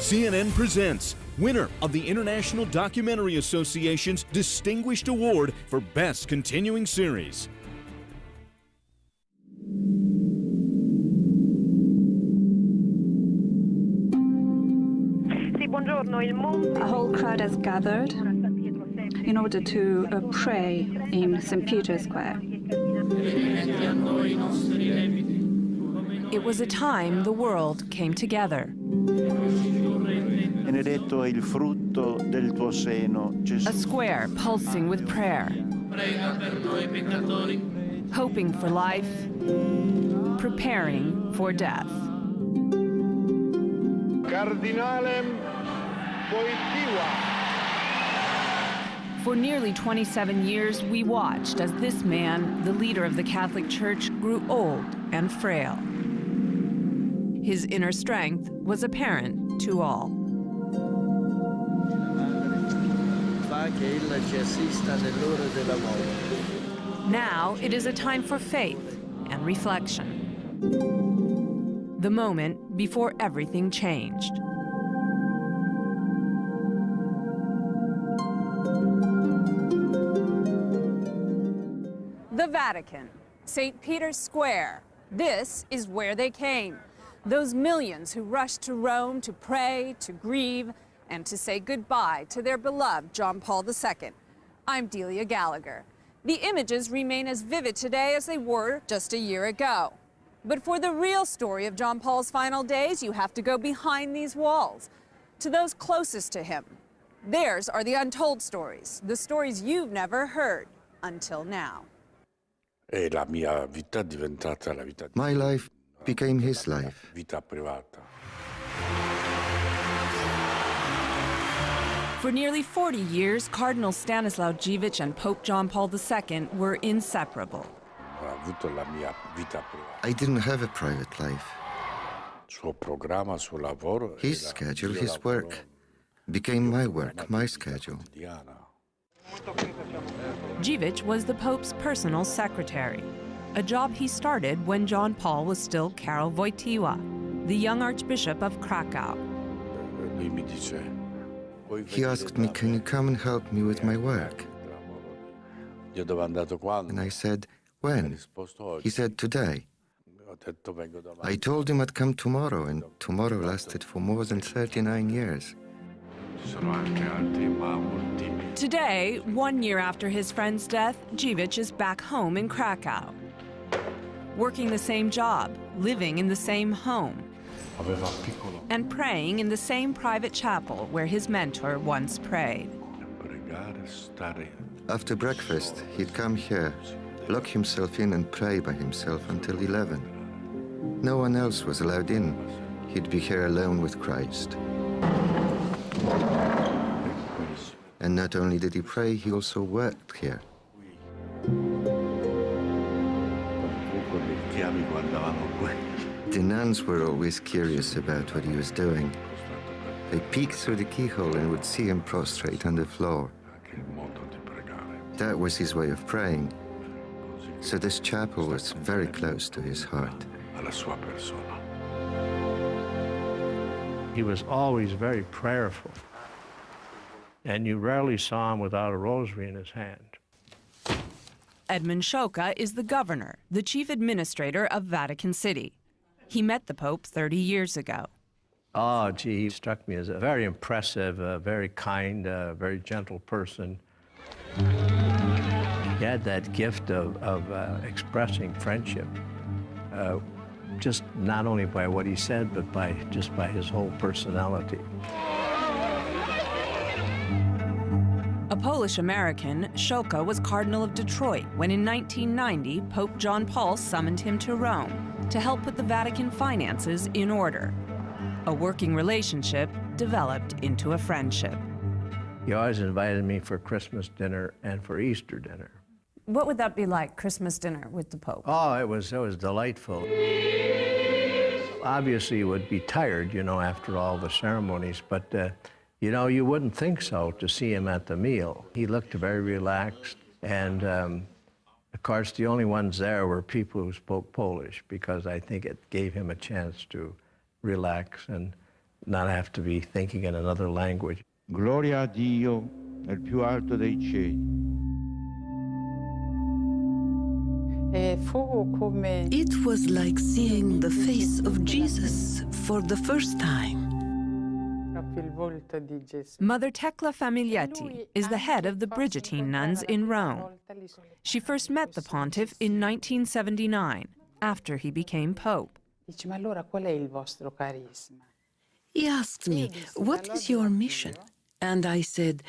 CNN presents winner of the International Documentary Association's Distinguished Award for Best Continuing Series. A whole crowd has gathered in order to pray in St. Peter's Square. It was a time the world came together. A square pulsing with prayer, hoping for life, preparing for death. For nearly 27 years, we watched as this man, the leader of the Catholic Church, grew old and frail. His inner strength was apparent to all. Now it is a time for faith and reflection. The moment before everything changed. The Vatican, St. Peter's Square. This is where they came. Those millions who rushed to Rome to pray, to grieve, and to say goodbye to their beloved John Paul II. I'm Delia Gallagher. The images remain as vivid today as they were just a year ago. But for the real story of John Paul's final days, you have to go behind these walls, to those closest to him. Theirs are the untold stories, the stories you've never heard until now. My life became his life. For nearly 40 years, Cardinal Stanislaw Dziwisz and Pope John Paul II were inseparable. I didn't have a private life. His schedule, his work, became my work, my schedule. Dziwisz was the Pope's personal secretary, a job he started when John Paul was still Karol Wojtyła, the young Archbishop of Krakow. He asked me, "Can you come and help me with my work?" And I said, "When?" He said, "Today." I told him I'd come tomorrow, and tomorrow lasted for more than 39 years. Today, 1 year after his friend's death, Dziwisz is back home in Krakow, working the same job, living in the same home, and praying in the same private chapel where his mentor once prayed. After breakfast, he'd come here, lock himself in and pray by himself until 11. No one else was allowed in. He'd be here alone with Christ. And not only did he pray, he also worked here. The nuns were always curious about what he was doing. They peeked through the keyhole and would see him prostrate on the floor. That was his way of praying. So this chapel was very close to his heart. He was always very prayerful, and you rarely saw him without a rosary in his hand. Edmund Szoka is the governor, the chief administrator of Vatican City. He met the Pope 30 years ago. Oh, gee, he struck me as a very impressive, very kind, very gentle person. He had that gift of expressing friendship, just not only by what he said, but just by his whole personality. A Polish-American, Szoka was Cardinal of Detroit when in 1990, Pope John Paul summoned him to Rome to help put the Vatican finances in order. A working relationship developed into a friendship. He always invited me for Christmas dinner and for Easter dinner. What would that be like, Christmas dinner with the Pope? Oh, it was delightful. Obviously, you would be tired, you know, after all the ceremonies, but you know, you wouldn't think so to see him at the meal. He looked very relaxed, and of course, the only ones there were people who spoke Polish, because I think it gave him a chance to relax. And not have to be thinking in another language. Gloria a Dio nel più alto dei cieli. It was like seeing the face of Jesus for the first time. Mother Tecla Famiglietti is the head of the Brigittine nuns in Rome. She first met the pontiff in 1979, after he became pope. He asked me, "What is your mission?" And I said,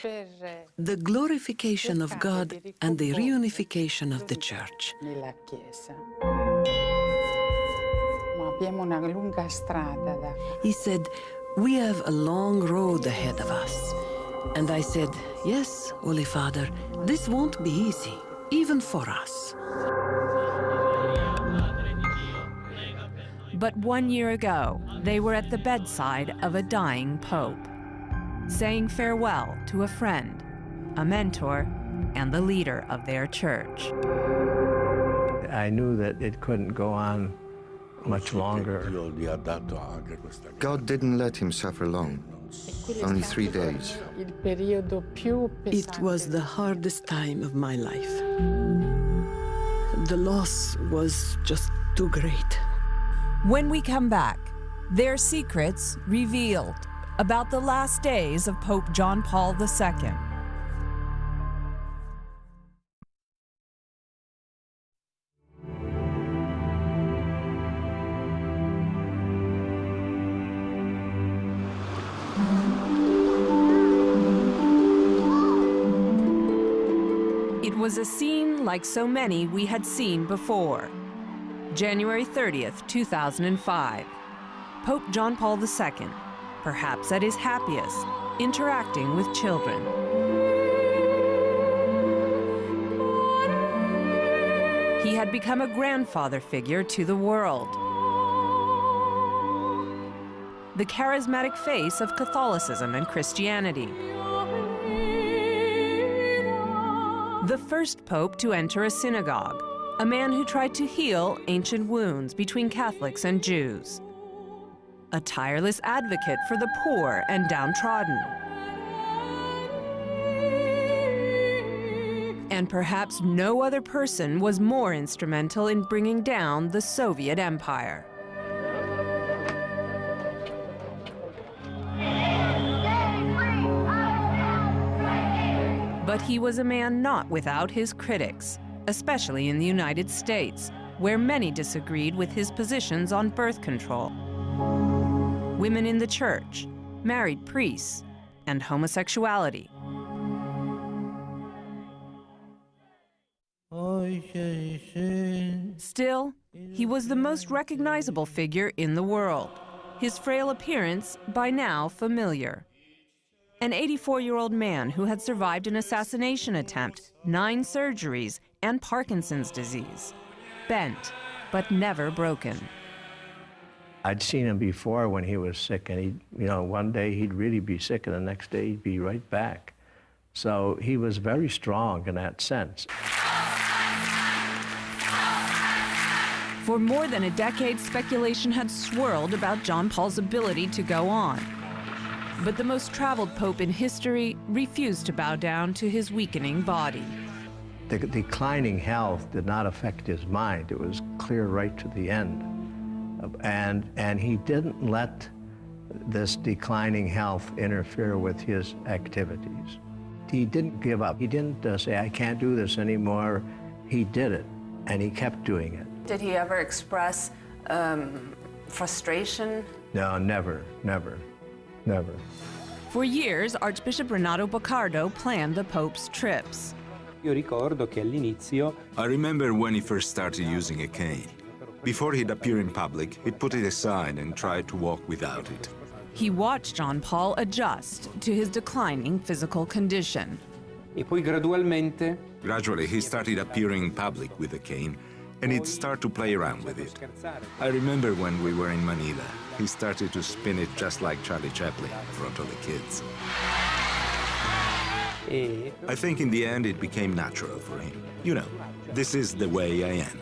"The glorification of God and the reunification of the Church." He said, "We have a long road ahead of us." And I said, "Yes, Holy Father, this won't be easy, even for us." But 1 year ago, they were at the bedside of a dying pope, saying farewell to a friend, a mentor, and the leader of their church. I knew that it couldn't go on much longer. God didn't let him suffer long, only 3 days. It was the hardest time of my life. The loss was just too great. When we come back, their secrets revealed about the last days of Pope John Paul II. It was a scene like so many we had seen before. January 30th, 2005. Pope John Paul II, perhaps at his happiest, interacting with children. He had become a grandfather figure to the world. The charismatic face of Catholicism and Christianity. The first pope to enter a synagogue, a man who tried to heal ancient wounds between Catholics and Jews. A tireless advocate for the poor and downtrodden. And perhaps no other person was more instrumental in bringing down the Soviet Empire. But he was a man not without his critics, especially in the United States, where many disagreed with his positions on birth control, women in the church, married priests, and homosexuality. Still, he was the most recognizable figure in the world, his frail appearance by now familiar. An 84-year-old man who had survived an assassination attempt, 9 surgeries, and Parkinson's disease. Bent, but never broken. I'd seen him before when he was sick, and one day he'd really be sick, and the next day he'd be right back. So he was very strong in that sense. For more than a decade, speculation had swirled about John Paul's ability to go on. But the most traveled pope in history refused to bow down to his weakening body. The declining health did not affect his mind. It was clear right to the end. And he didn't let this declining health interfere with his activities. He didn't give up. He didn't say, I can't do this anymore. He did it, and he kept doing it. Did he ever express frustration? No, never. For years, Archbishop Renato Boccardo planned the Pope's trips. I remember when he first started using a cane. Before he'd appear in public, he'd put it aside and try to walk without it. He watched John Paul adjust to his declining physical condition. Gradually, he started appearing in public with a cane, and he'd start to play around with it. I remember when we were in Manila, he started to spin it just like Charlie Chaplin in front of the kids. I think in the end it became natural for him. You know, this is the way I am.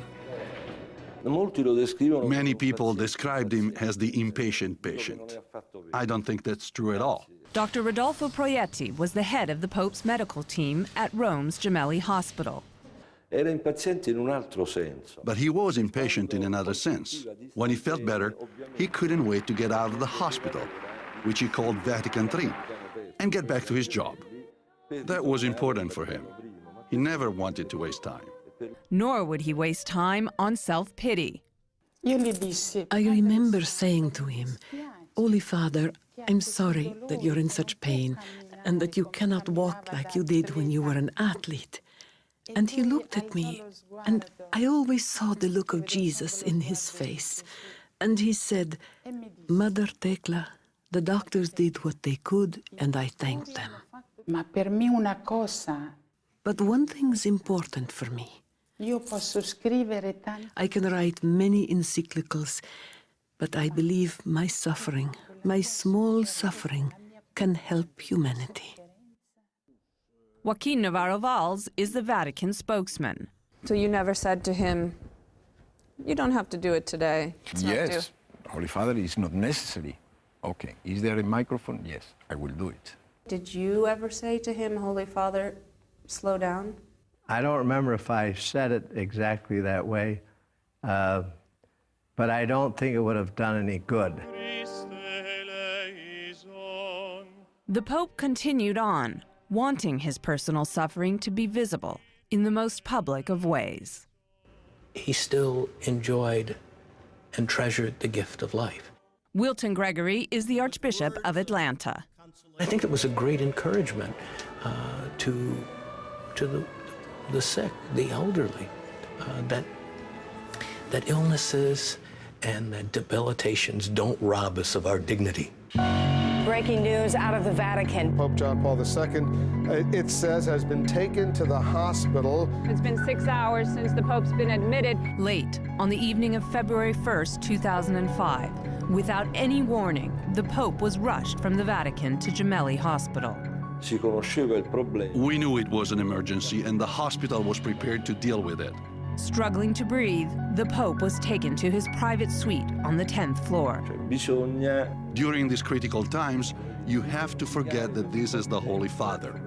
Many people described him as the impatient patient. I don't think that's true at all. Dr. Rodolfo Proietti was the head of the Pope's medical team at Rome's Gemelli Hospital. But he was impatient in another sense. When he felt better, he couldn't wait to get out of the hospital, which he called Vatican III, and get back to his job. That was important for him. He never wanted to waste time. Nor would he waste time on self-pity. I remember saying to him, Holy Father, I'm sorry that you're in such pain and that you cannot walk like you did when you were an athlete. And he looked at me, and I always saw the look of Jesus in his face. And he said, Mother Tecla, the doctors did what they could, and I thanked them. But one thing's important for me. I can write many encyclicals, but I believe my suffering, my small suffering, can help humanity. Joaquin Navarro Valls is the Vatican spokesman. So you never said to him, you don't have to do it today. Yes, Holy Father, it's not necessary. Okay, is there a microphone? Yes, I will do it. Did you ever say to him, Holy Father, slow down? I don't remember if I said it exactly that way, but I don't think it would have done any good. The Pope continued on, wanting his personal suffering to be visible in the most public of ways. He still enjoyed and treasured the gift of life. Wilton Gregory is the Archbishop of Atlanta. I think it was a great encouragement to the sick, the elderly, that illnesses and that debilitations don't rob us of our dignity. Breaking news out of the Vatican. Pope John Paul II, it says, has been taken to the hospital. It's been 6 hours since the Pope's been admitted. Late on the evening of February 1st, 2005, without any warning, the Pope was rushed from the Vatican to Gemelli Hospital. We knew it was an emergency, and the hospital was prepared to deal with it. Struggling to breathe, the Pope was taken to his private suite on the 10th floor. During these critical times, you have to forget that this is the Holy Father.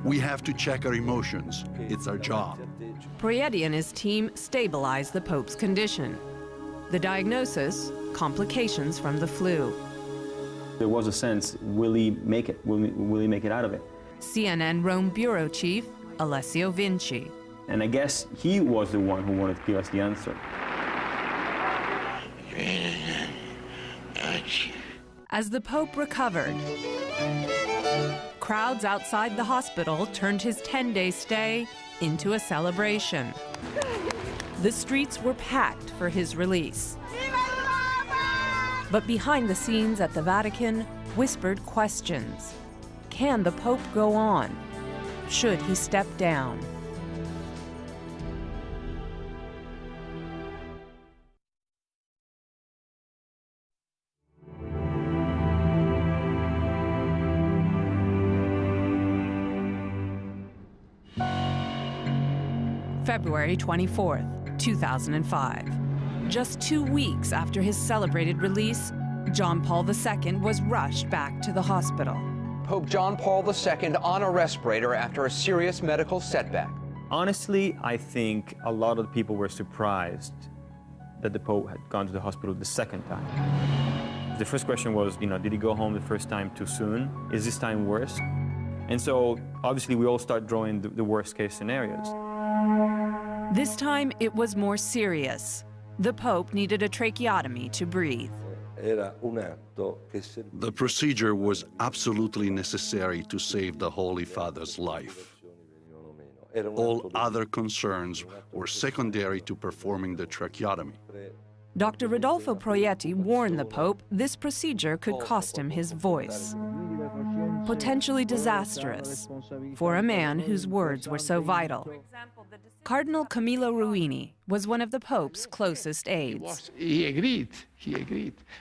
We have to check our emotions. It's our job. Proietti and his team stabilized the Pope's condition. The diagnosis, complications from the flu. There was a sense, will he make it? Will he make it out of it? CNN Rome bureau chief, Alessio Vinci. And I guess he was the one who wanted to give us the answer. As the Pope recovered, crowds outside the hospital turned his 10-day stay into a celebration. The streets were packed for his release. But behind the scenes at the Vatican, whispered questions. Can the Pope go on? Should he step down? February 24th, 2005. Just 2 weeks after his celebrated release, John Paul II was rushed back to the hospital. Pope John Paul II on a respirator after a serious medical setback. Honestly, I think a lot of the people were surprised that the Pope had gone to the hospital the second time. The first question was, did he go home the first time too soon? Is this time worse? And so, obviously, we all start drawing the worst-case scenarios. This time, it was more serious. The Pope needed a tracheotomy to breathe. The procedure was absolutely necessary to save the Holy Father's life. All other concerns were secondary to performing the tracheotomy. Dr. Rodolfo Proietti warned the Pope this procedure could cost him his voice. Potentially disastrous for a man whose words were so vital. Cardinal Camillo Ruini was one of the Pope's closest aides. He agreed,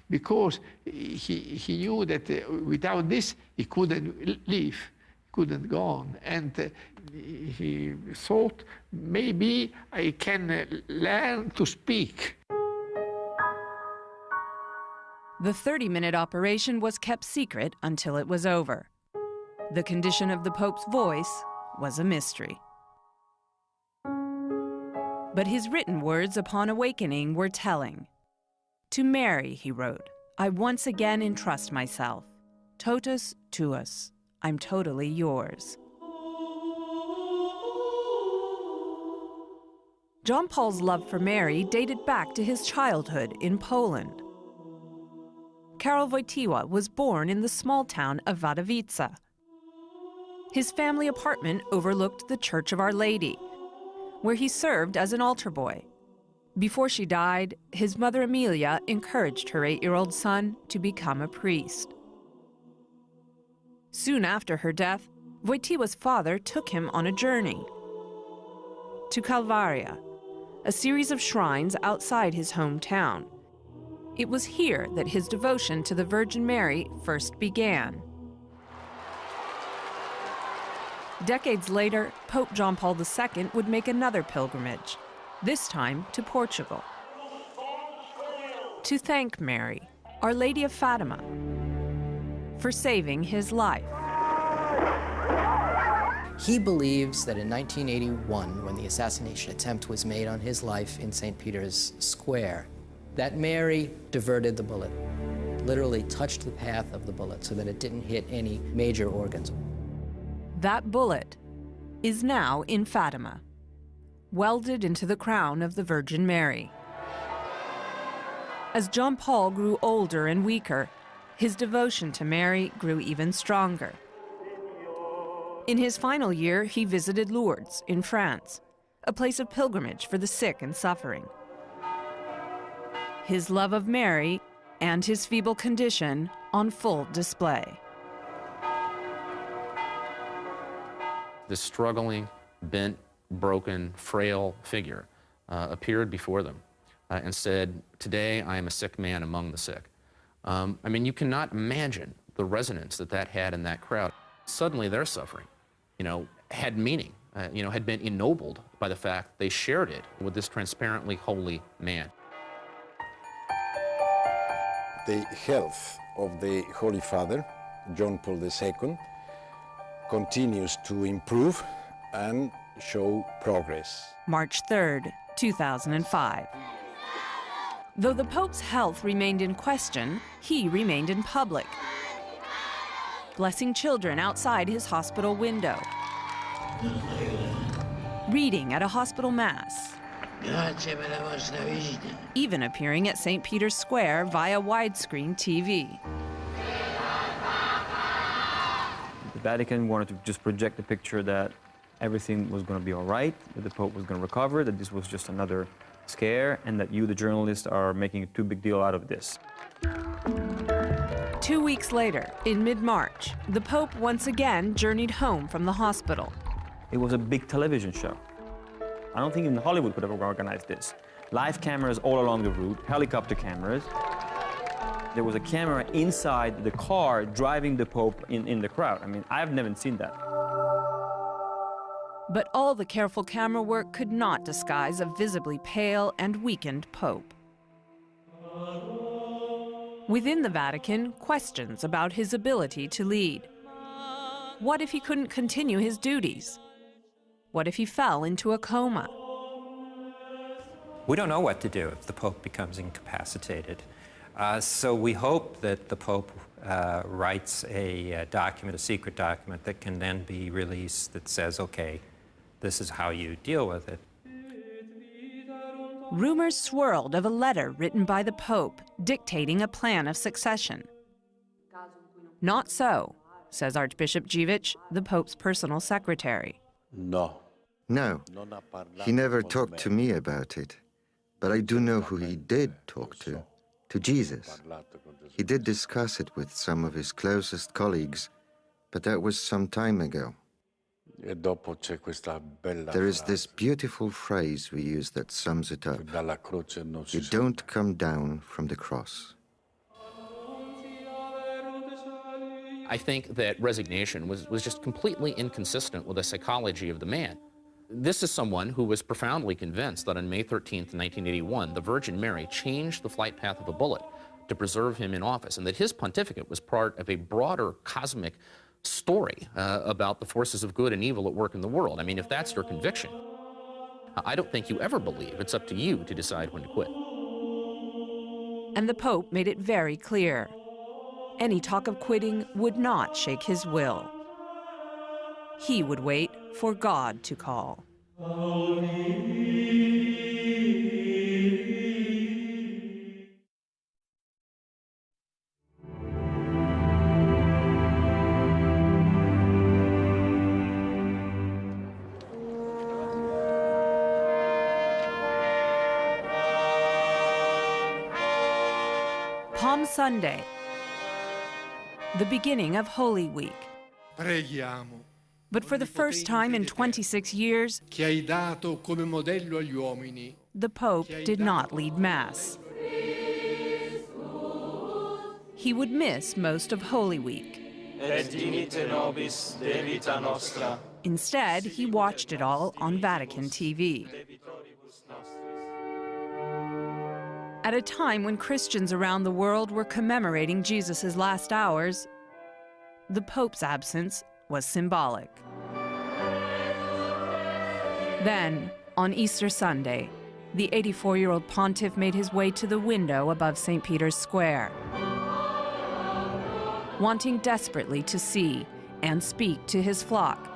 because he knew that without this he couldn't live, couldn't go on. And he thought, maybe I can learn to speak. The 30-minute operation was kept secret until it was over. The condition of the Pope's voice was a mystery. But his written words upon awakening were telling. To Mary, he wrote, I once again entrust myself. Totus tuus, I'm totally yours. John Paul's love for Mary dated back to his childhood in Poland. Karol Wojtyła was born in the small town of Wadowice. His family apartment overlooked the Church of Our Lady, where he served as an altar boy. Before she died, his mother Emilia encouraged her 8-year-old son to become a priest. Soon after her death, Wojtyła's father took him on a journey to Kalwaria, a series of shrines outside his hometown. It was here that his devotion to the Virgin Mary first began. Decades later, Pope John Paul II would make another pilgrimage, this time to Portugal, to thank Mary, Our Lady of Fatima, for saving his life. He believes that in 1981, when the assassination attempt was made on his life in St. Peter's Square, that Mary diverted the bullet, literally touched the path of the bullet so that it didn't hit any major organs. That bullet is now in Fatima, welded into the crown of the Virgin Mary. As John Paul grew older and weaker, his devotion to Mary grew even stronger. In his final year, he visited Lourdes in France, a place of pilgrimage for the sick and suffering. His love of Mary and his feeble condition on full display. This struggling, bent, broken, frail figure appeared before them and said, "Today I am a sick man among the sick." I mean, you cannot imagine the resonance that that had in that crowd. Suddenly their suffering, had meaning, had been ennobled by the fact they shared it with this transparently holy man. The health of the Holy Father, John Paul II, continues to improve and show progress. March 3rd, 2005. Though the Pope's health remained in question, he remained in public, blessing children outside his hospital window, reading at a hospital mass, even appearing at St. Peter's Square via widescreen TV. The Vatican wanted to just project the picture that everything was going to be all right, that the Pope was going to recover, that this was just another scare, and that you, the journalists, are making a too big deal out of this. 2 weeks later, in mid-March, the Pope once again journeyed home from the hospital. It was a big television show. I don't think even Hollywood could have organized this. Live cameras all along the route, helicopter cameras. There was a camera inside the car driving the Pope in the crowd. I mean, I've never seen that. But all the careful camera work could not disguise a visibly pale and weakened Pope. Within the Vatican, questions about his ability to lead. What if he couldn't continue his duties? What if he fell into a coma? We don't know what to do if the Pope becomes incapacitated. So we hope that the Pope writes a document, a secret document, that can then be released that says, okay, this is how you deal with it. Rumors swirled of a letter written by the Pope dictating a plan of succession. Not so, says Archbishop Dziwisz, the Pope's personal secretary. No, he never talked to me about it. But I do know who he did talk to Jesus. He did discuss it with some of his closest colleagues, but that was some time ago. There is this beautiful phrase we use that sums it up. You don't come down from the cross. I think that resignation was just completely inconsistent with the psychology of the man. This is someone who was profoundly convinced that on May 13th, 1981, the Virgin Mary changed the flight path of a bullet to preserve him in office, and that his pontificate was part of a broader cosmic story about the forces of good and evil at work in the world. I mean, if that's your conviction, I don't think you ever believe it's up to you to decide when to quit. And the Pope made it very clear. Any talk of quitting would not shake his will. He would wait for God to call. Palm Sunday, the beginning of Holy Week. Preghiamo. But for the first time in 26 years, Che hai dato come modello agli uomini. the Pope did not lead Mass. He would miss most of Holy Week. Et dimite nobis debita nostra. Instead, he watched it all on Vatican TV. At a time when Christians around the world were commemorating Jesus' last hours, the Pope's absence was symbolic. Then, on Easter Sunday, the 84-year-old pontiff made his way to the window above St. Peter's Square, wanting desperately to see and speak to his flock,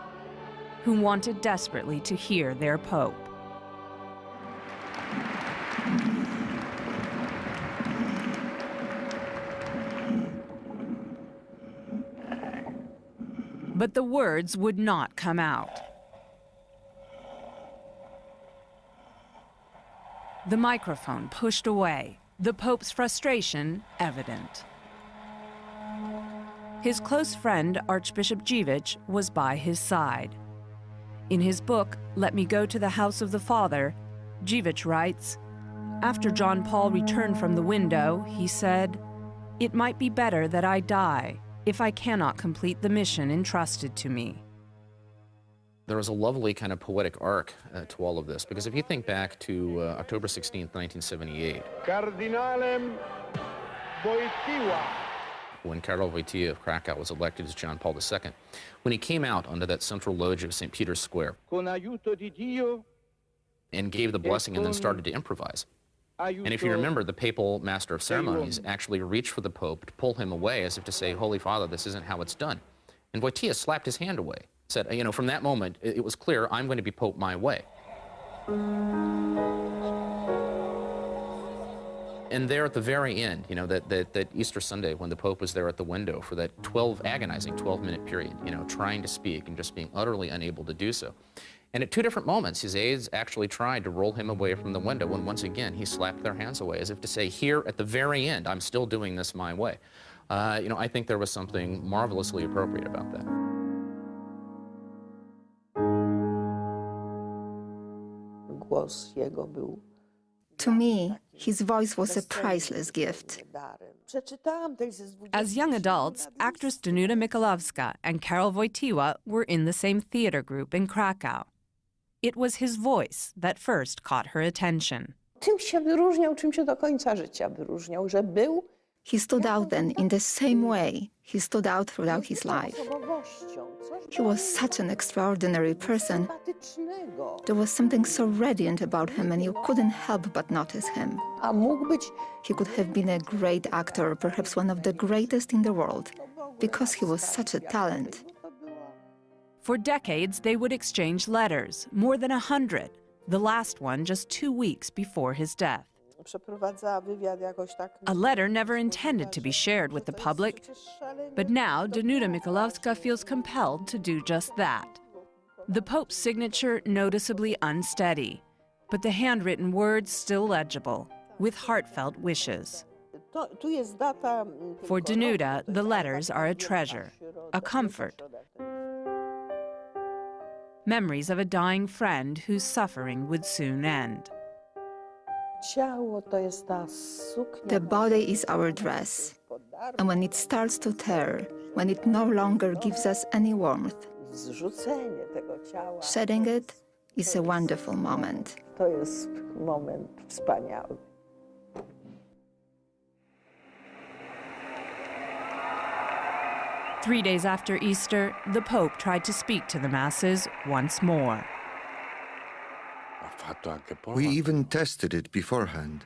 who wanted desperately to hear their Pope. But the words would not come out. The microphone pushed away, the Pope's frustration evident. His close friend, Archbishop Dziwisz, was by his side. In his book, Let Me Go to the House of the Father, Dziwisz writes, after John Paul returned from the window, he said, "It might be better that I die if I cannot complete the mission entrusted to me." There was a lovely kind of poetic arc to all of this, because if you think back to October 16th, 1978, Cardinale Wojtyła. When Karol Wojtyła of Krakow was elected as John Paul II, when he came out onto that central loggia of St. Peter's Square Con aiuto di Dio. and gave the blessing and then started to improvise. And if you remember, the papal master of ceremonies actually reached for the Pope to pull him away as if to say, "Holy Father, this isn't how it's done." And Wojtyła slapped his hand away, said, you know, from that moment, it was clear, I'm going to be Pope my way. And there at the very end, you know, that Easter Sunday when the Pope was there at the window for that agonizing 12-minute period, you know, trying to speak and just being utterly unable to do so. And at two different moments, his aides actually tried to roll him away from the window, and once again, he slapped their hands away, as if to say, here at the very end, I'm still doing this my way. You know, I think there was something marvelously appropriate about that. To me, his voice was a priceless gift. As young adults, actress Danuta Michalowska and Karol Wojtyła were in the same theater group in Krakow. It was his voice that first caught her attention. Czym się wyróżniał, czym się do końca życia wyróżniał, że był. He stood out then in the same way he stood out throughout his life. He was such an extraordinary person. There was something so radiant about him, and you couldn't help but notice him. He could have been a great actor, perhaps one of the greatest in the world, because he was such a talent. For decades, they would exchange letters, more than 100, the last one just 2 weeks before his death. A letter never intended to be shared with the public, but now Danuta Michalowska feels compelled to do just that. The Pope's signature noticeably unsteady, but the handwritten words still legible, with heartfelt wishes. For Danuta, the letters are a treasure, a comfort. Memories of a dying friend whose suffering would soon end. The body is our dress, and when it starts to tear, when it no longer gives us any warmth, shedding it is a wonderful moment. 3 days after Easter, the Pope tried to speak to the masses once more. We even tested it beforehand.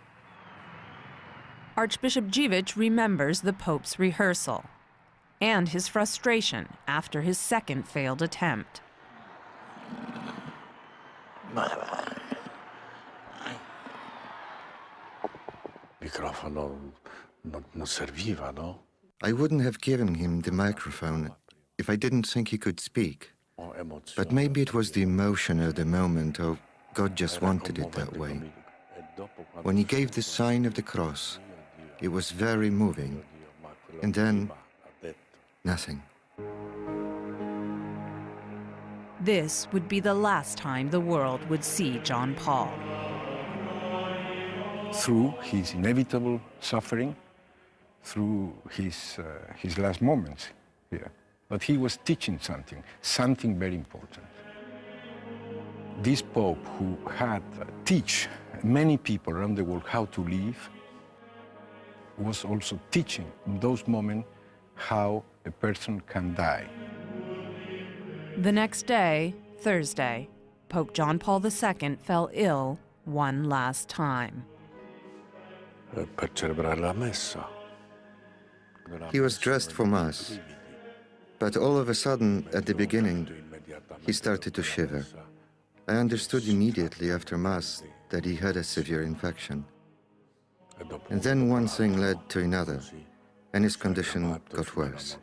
Archbishop Dziwisz remembers the Pope's rehearsal and his frustration after his second failed attempt. I wouldn't have given him the microphone if I didn't think he could speak. But maybe it was the emotion of the moment, or God just wanted it that way. When he gave the sign of the cross, it was very moving. And then, nothing. This would be the last time the world would see John Paul. Through his inevitable suffering, through his last moments here. But he was teaching something very important. This Pope, who had teach many people around the world how to live, was also teaching in those moments how a person can die. The next day, Thursday, Pope John Paul II fell ill one last time. He was dressed for Mass, but all of a sudden, at the beginning, he started to shiver. I understood immediately after Mass that he had a severe infection. And then one thing led to another, and his condition got worse.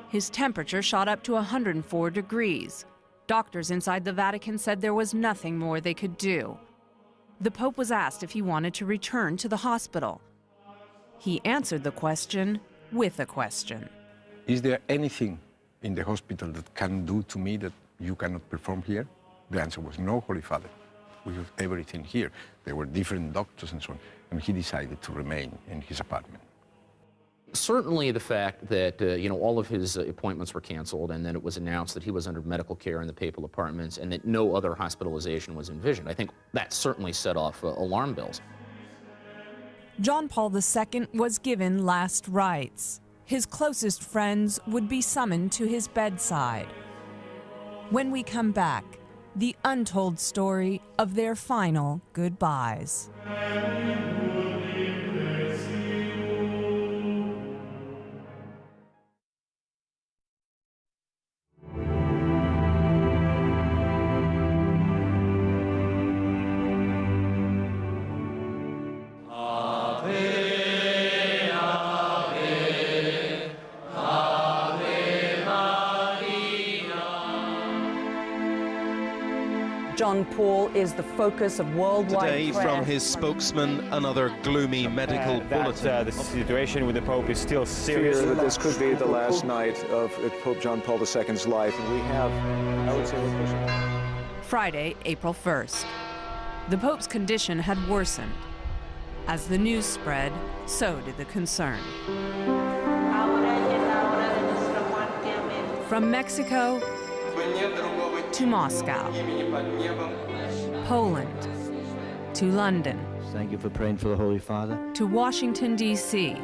His temperature shot up to 104 degrees. Doctors inside the Vatican said there was nothing more they could do. The Pope was asked if he wanted to return to the hospital. He answered the question with a question. Is there anything in the hospital that can do to me that you cannot perform here? The answer was no, Holy Father. We have everything here. There were different doctors and so on, and he decided to remain in his apartment. Certainly the fact that, all of his appointments were canceled and then it was announced that he was under medical care in the papal apartments and that no other hospitalization was envisioned, I think that certainly set off alarm bells. John Paul II was given last rites. His closest friends would be summoned to his bedside. When we come back, the untold story of their final goodbyes. John Paul is the focus of worldwide Today, prayer. from his spokesman, another gloomy medical bulletin. The situation with the Pope is still serious. Fear that this could be the last night of Pope John Paul II's life, and we have, I would say, we're pushing. Friday, April 1st. The Pope's condition had worsened. As the news spread, so did the concern. From Mexico to Moscow, Poland to London. Thank you for praying for the Holy Father. To Washington, D.C.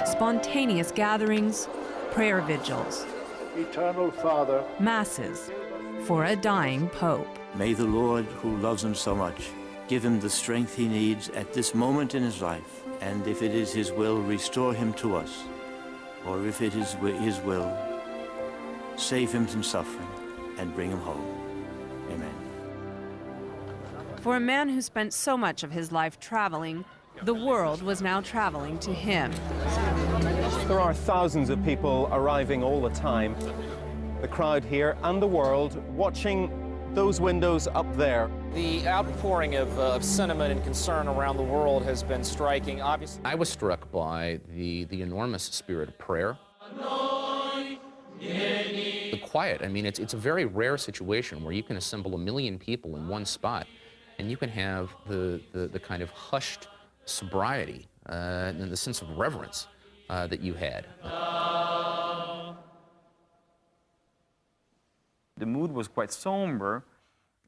Spontaneous gatherings, prayer vigils, Eternal Father, masses for a dying Pope. May the Lord, who loves him so much, give him the strength he needs at this moment in his life, and if it is his will, restore him to us, or if it is his will, save him from suffering and bring him home. Amen. For a man who spent so much of his life traveling, the world was now traveling to him. There are thousands of people arriving all the time. The crowd here and the world watching those windows up there. The outpouring of sentiment and concern around the world has been striking. Obviously, I was struck by the enormous spirit of prayer. The quiet. I mean, it's a very rare situation where you can assemble 1 million people in one spot, and you can have the kind of hushed sobriety and the sense of reverence that you had. The mood was quite somber.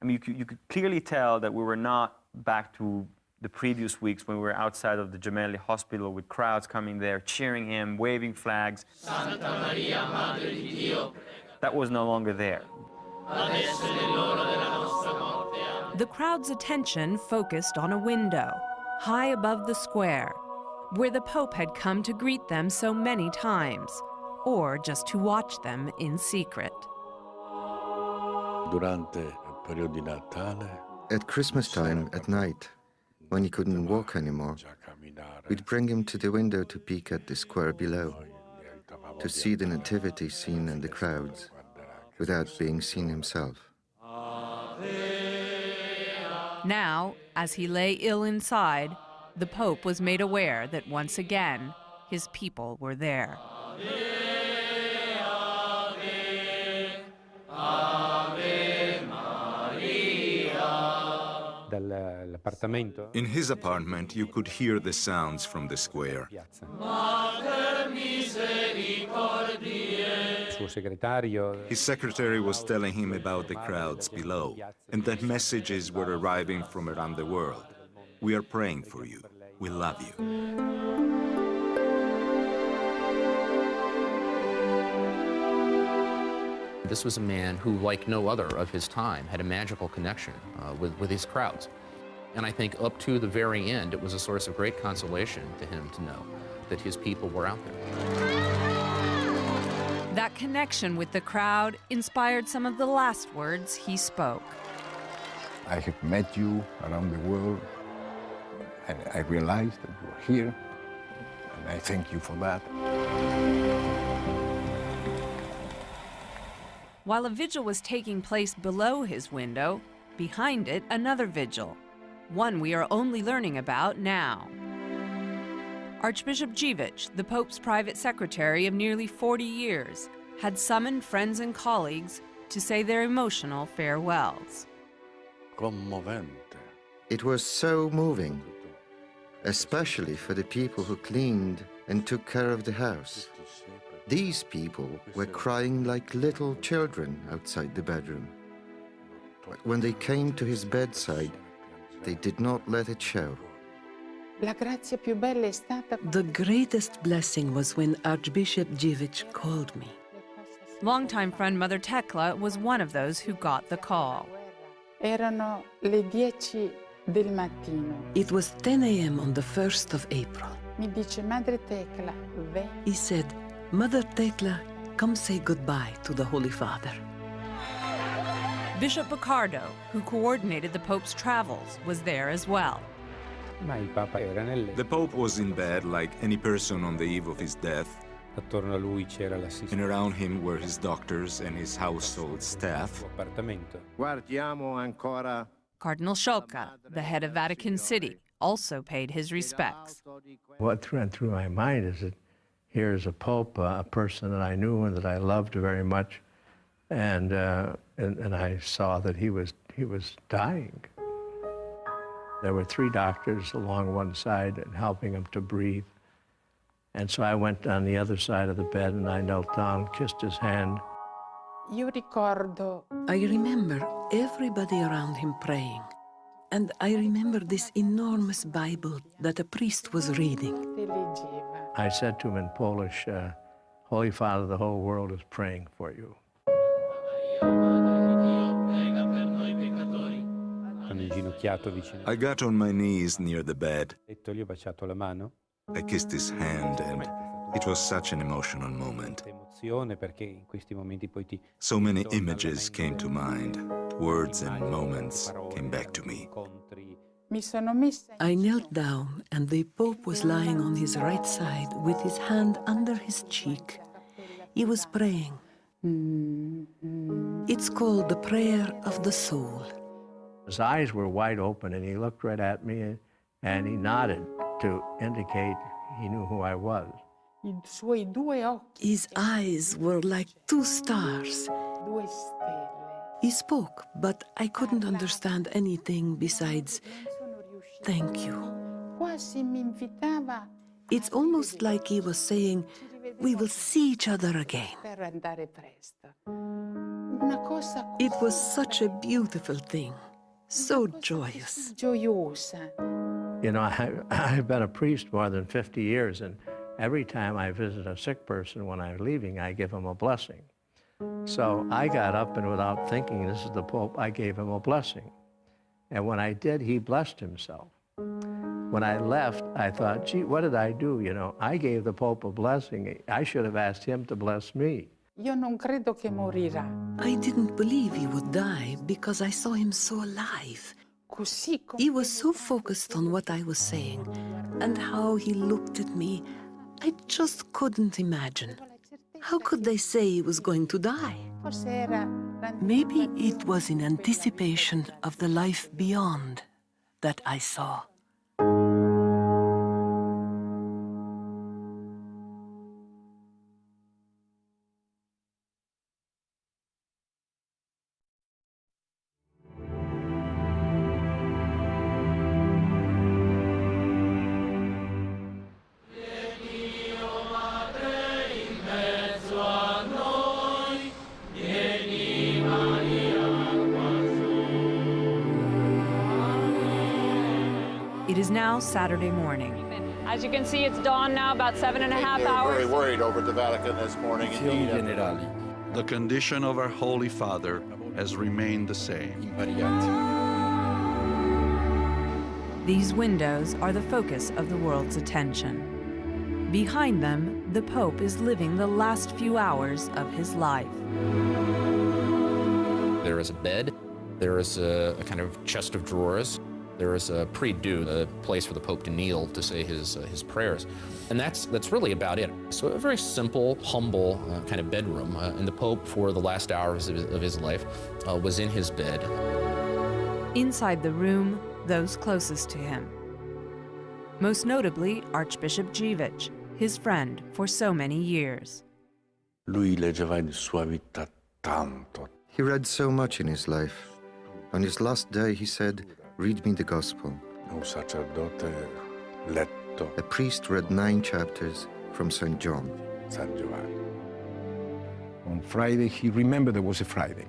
I mean, you could clearly tell that we were not back to the previous weeks when we were outside of the Gemelli Hospital with crowds coming there, cheering him, waving flags. Santa Maria, Madre di Dio. That was no longer there. The crowd's attention focused on a window, high above the square, where the Pope had come to greet them so many times, or just to watch them in secret. At Christmas time, at night, when he couldn't walk anymore, we'd bring him to the window to peek at the square below, to see the nativity scene and the crowds, without being seen himself. Now, as he lay ill inside, the Pope was made aware that once again, his people were there. In his apartment, you could hear the sounds from the square. His secretary was telling him about the crowds below, and that messages were arriving from around the world. We are praying for you. We love you. This was a man who, like no other of his time, had a magical connection with his crowds. And I think up to the very end, it was a source of great consolation to him to know that his people were out there. That connection with the crowd inspired some of the last words he spoke. I have met you around the world, and I realized that you are here, and I thank you for that. While a vigil was taking place below his window, behind it another vigil, one we are only learning about now. Archbishop Dziwisz, the Pope's private secretary of nearly 40 years, had summoned friends and colleagues to say their emotional farewells. It was so moving, especially for the people who cleaned and took care of the house. These people were crying like little children outside the bedroom. When they came to his bedside, they did not let it show. The greatest blessing was when Archbishop Dziwisz called me. Longtime friend Mother Tekla was one of those who got the call. Erano le 10 del mattino. It was 10 a.m. on the 1st of April. Mi dice, Madre Tekla, he said, Mother Tekla, come say goodbye to the Holy Father. Bishop Baccardo, who coordinated the Pope's travels, was there as well. The Pope was in bed like any person on the eve of his death, and around him were his doctors and his household staff. Cardinal Sciocca, the head of Vatican City, also paid his respects. What went through my mind is that here's a Pope, a person that I knew and that I loved very much, and I saw that he was dying. There were 3 doctors along one side and helping him to breathe. And so I went on the other side of the bed and I knelt down, kissed his hand. I remember everybody around him praying. And I remember this enormous Bible that a priest was reading. I said to him in Polish, Holy Father, the whole world is praying for you. I got on my knees near the bed. I kissed his hand, and it was such an emotional moment. So many images came to mind. Words and moments came back to me. I knelt down, and the Pope was lying on his right side with his hand under his cheek. He was praying. It's called the prayer of the soul. His eyes were wide open, and he looked right at me, and he nodded to indicate he knew who I was. His eyes were like 2 stars. He spoke, but I couldn't understand anything besides, thank you. It's almost like he was saying, we will see each other again. It was such a beautiful thing, so joyous. You know, I've been a priest more than 50 years, and every time I visit a sick person when I'm leaving, I give him a blessing. So I got up, and without thinking, this is the Pope, I gave him a blessing. And when I did, he blessed himself. When I left, I thought, gee, what did I do? You know, I gave the Pope a blessing. I should have asked him to bless me. Io non credo che morirà. I didn't believe he would die because I saw him so alive. He was so focused on what I was saying and how he looked at me. I just couldn't imagine. How could they say he was going to die? Maybe it was in anticipation of the life beyond that I saw. It is now Saturday morning. As you can see, it's dawn now, about 7.5 hours. They're very worried over the Vatican this morning. The condition of our Holy Father has remained the same. These windows are the focus of the world's attention. Behind them, the Pope is living the last few hours of his life. There is a bed, there is a kind of chest of drawers, there is a prie-dieu, a place for the Pope to kneel to say his prayers. And that's really about it. So a very simple, humble kind of bedroom. And the Pope, for the last hours of his life, was in his bed. Inside the room, those closest to him. Most notably, Archbishop Dziwisz, his friend for so many years. He read so much in his life. On his last day, he said, "Read me the Gospel." A priest read 9 chapters from St. John. On Friday, he remembered there was a Friday.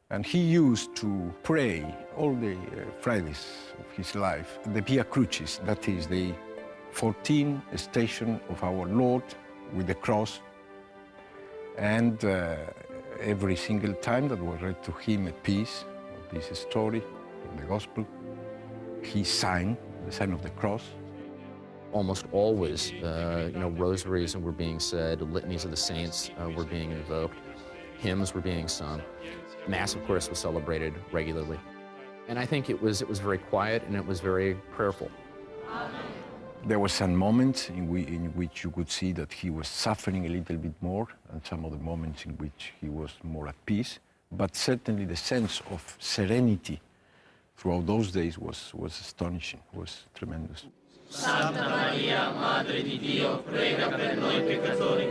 And he used to pray all the Fridays of his life, the Via Crucis, that is the 14th station of our Lord with the cross. And every single time that was read to him a piece of this story, the Gospel, he sang the sign of the cross. Almost always, rosaries were being said, litanies of the saints were being invoked, hymns were being sung. Mass, of course, was celebrated regularly. And I think it was very quiet and it was very prayerful. There were some moments in which you could see that he was suffering a little bit more, and some of the moments in which he was more at peace. But certainly the sense of serenity throughout those days was astonishing, was tremendous. Santa Maria, Madre di Dio, prega per noi peccatori,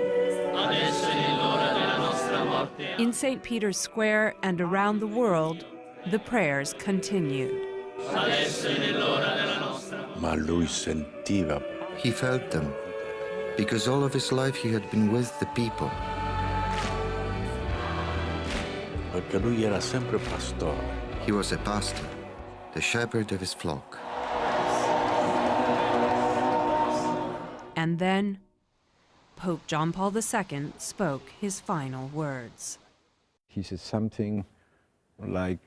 adesso e nell'ora della nostra morte. In St. Peter's Square and around the world, the prayers continued. Adesso e nell'ora della nostra. Ma lui sentiva. He felt them, because all of his life he had been with the people. Perché lui era sempre pastore. He was a pastor, the shepherd of his flock. And then, Pope John Paul II spoke his final words. He said something like,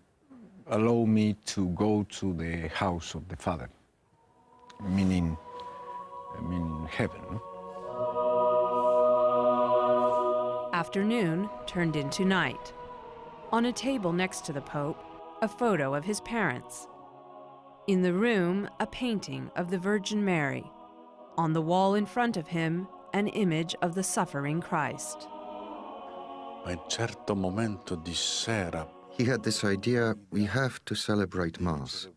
"Allow me to go to the house of the Father," meaning heaven. No? Afternoon turned into night. On a table next to the Pope, a photo of his parents. In the room, a painting of the Virgin Mary. On the wall in front of him, an image of the suffering Christ. Ma in certo momento di sera, he had this idea, we have to celebrate Mass.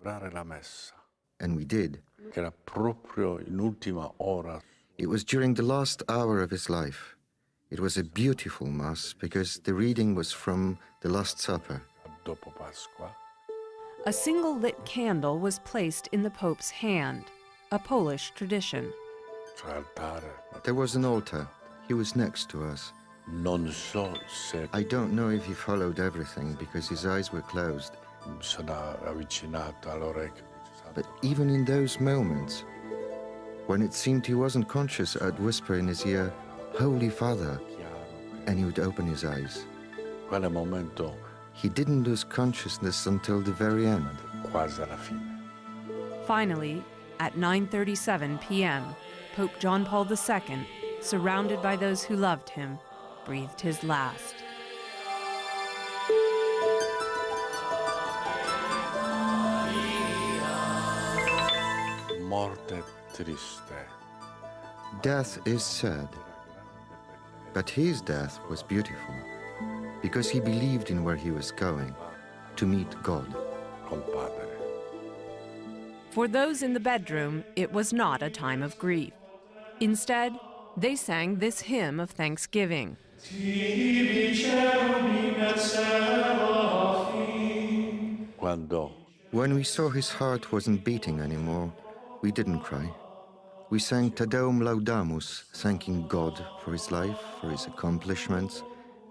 And we did. Era proprio in ultima ora. It was during the last hour of his life. It was a beautiful Mass because the reading was from the Last Supper. Dopo Pasqua. A single lit candle was placed in the Pope's hand, a Polish tradition. There was an altar. He was next to us. I don't know if he followed everything because his eyes were closed. But even in those moments, when it seemed he wasn't conscious, I'd whisper in his ear, "Holy Father," and he would open his eyes. He didn't lose consciousness until the very end. Finally, at 9:37 p.m., Pope John Paul II, surrounded by those who loved him, breathed his last. Morte triste. Death is sad, but his death was beautiful, because he believed in where he was going, to meet God. For those in the bedroom, it was not a time of grief. Instead, they sang this hymn of thanksgiving. When we saw his heart wasn't beating anymore, we didn't cry. We sang Te Deum Laudamus, thanking God for his life, for his accomplishments,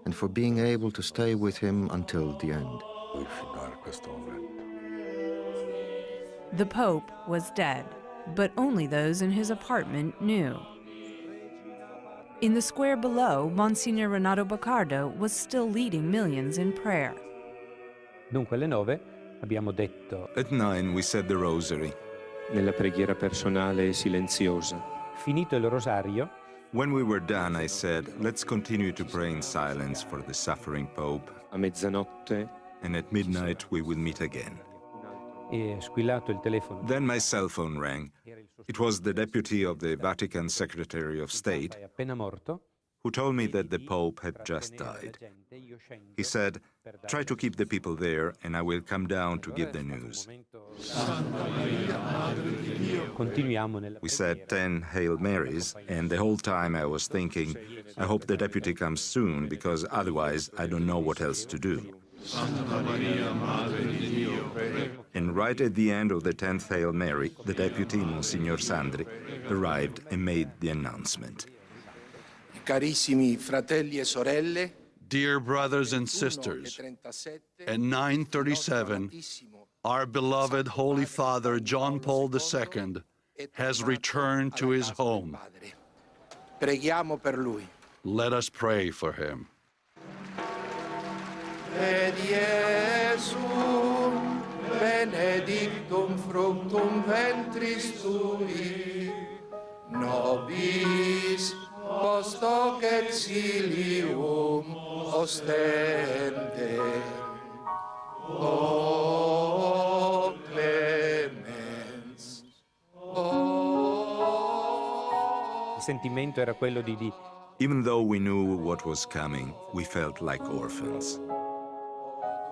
and for being able to stay with him until the end. The Pope was dead, but only those in his apartment knew. In the square below, Monsignor Renato Baccardo was still leading millions in prayer. Dunque alle 9 abbiamo detto. At 9 we said the rosary. Nella preghiera personale e silenziosa. Finito il rosario. When we were done, I said, let's continue to pray in silence for the suffering Pope. A mezzanotte. And at midnight we will meet again. E squillato il telefono. Then my cell phone rang. It was the deputy of the Vatican Secretary of State who told me that the Pope had just died. He said, try to keep the people there and I will come down to give the news. We said 10 Hail Marys, and the whole time I was thinking, I hope the deputy comes soon, because otherwise I don't know what else to do. And right at the end of the 10th Hail Mary, the deputy, Monsignor Sandri, arrived and made the announcement. Carissimi fratelli e sorelle, dear brothers and sisters, at 9:37, our beloved Holy Father John Paul II has returned to his home. Preghiamo per lui. Let us pray for him. Et Iesum benedictum fructum ventris tui, nobis post hoc exilium ostende. O clemens, Il sentimento era quello di Even though we knew what was coming, we felt like orphans.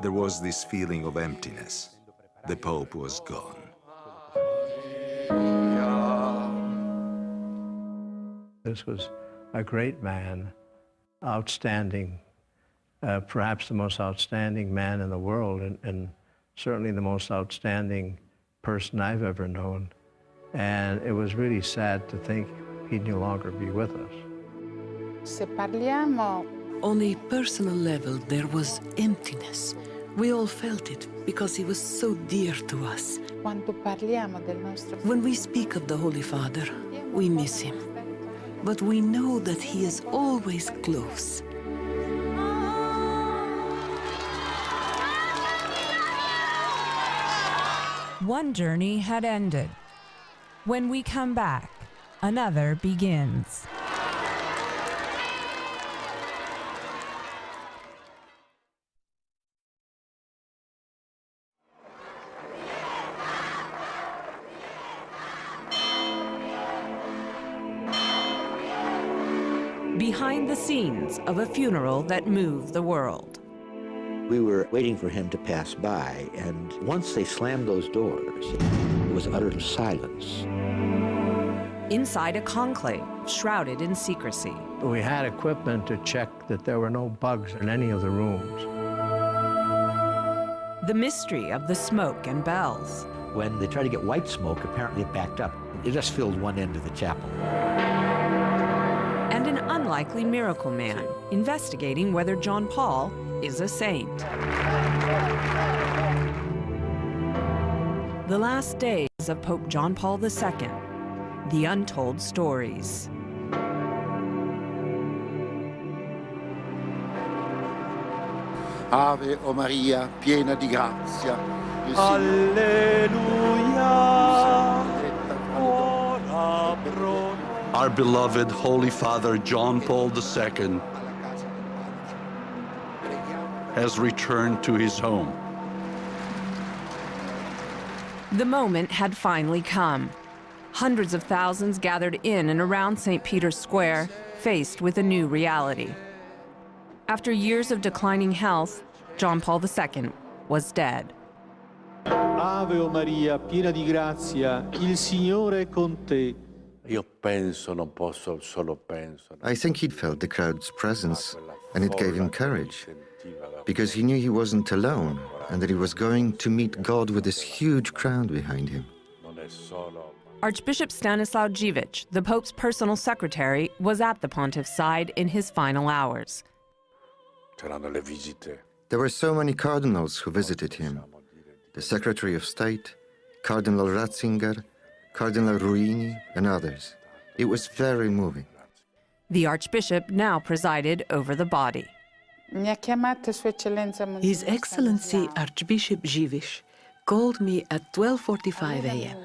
There was this feeling of emptiness. The Pope was gone. This was a great man, outstanding, perhaps the most outstanding man in the world, and certainly the most outstanding person I've ever known. And it was really sad to think he'd no longer be with us. Se parliamo... On a personal level, there was emptiness. We all felt it because he was so dear to us. Quando parliamo del nostro... When we speak of the Holy Father, we miss him. But we know that he is always close. One journey had ended. When we come back, another begins. Behind the scenes of a funeral that moved the world. We were waiting for him to pass by, and once they slammed those doors, it was utter silence. Inside a conclave, shrouded in secrecy. We had equipment to check that there were no bugs in any of the rooms. The mystery of the smoke and bells. When they tried to get white smoke, apparently it backed up. It just filled one end of the chapel. And an unlikely miracle man, investigating whether John Paul is a saint. The last days of Pope John Paul II, the untold stories. Ave o Maria, piena di grazia. Our beloved Holy Father John Paul II has returned to his home. The moment had finally come. Hundreds of thousands gathered in and around St. Peter's Square, faced with a new reality. After years of declining health, John Paul II was dead. Ave o Maria, piena di grazia, il Signore è con te. I think he'd felt the crowd's presence, and it gave him courage, because he knew he wasn't alone, and that he was going to meet God with this huge crowd behind him. Archbishop Stanislaw Dziwisz, the Pope's personal secretary, was at the pontiff's side in his final hours. There were so many cardinals who visited him. The Secretary of State, Cardinal Ratzinger, Cardinal Ruini, and others. It was very moving. The Archbishop now presided over the body. His Excellency Archbishop Dziwisz called me at 12:45 a.m.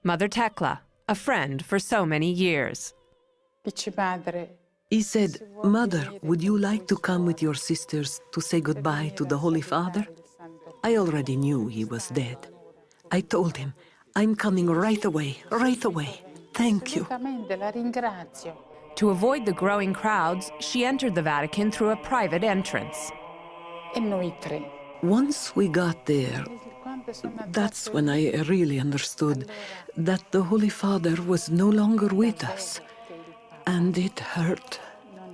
Mother Tekla, a friend for so many years. He said, "Mother, would you like to come with your sisters to say goodbye to the Holy Father?" I already knew he was dead. I told him, "I'm coming right away, right away. Thank you." To avoid the growing crowds, she entered the Vatican through a private entrance. Once we got there, that's when I really understood that the Holy Father was no longer with us. And it hurt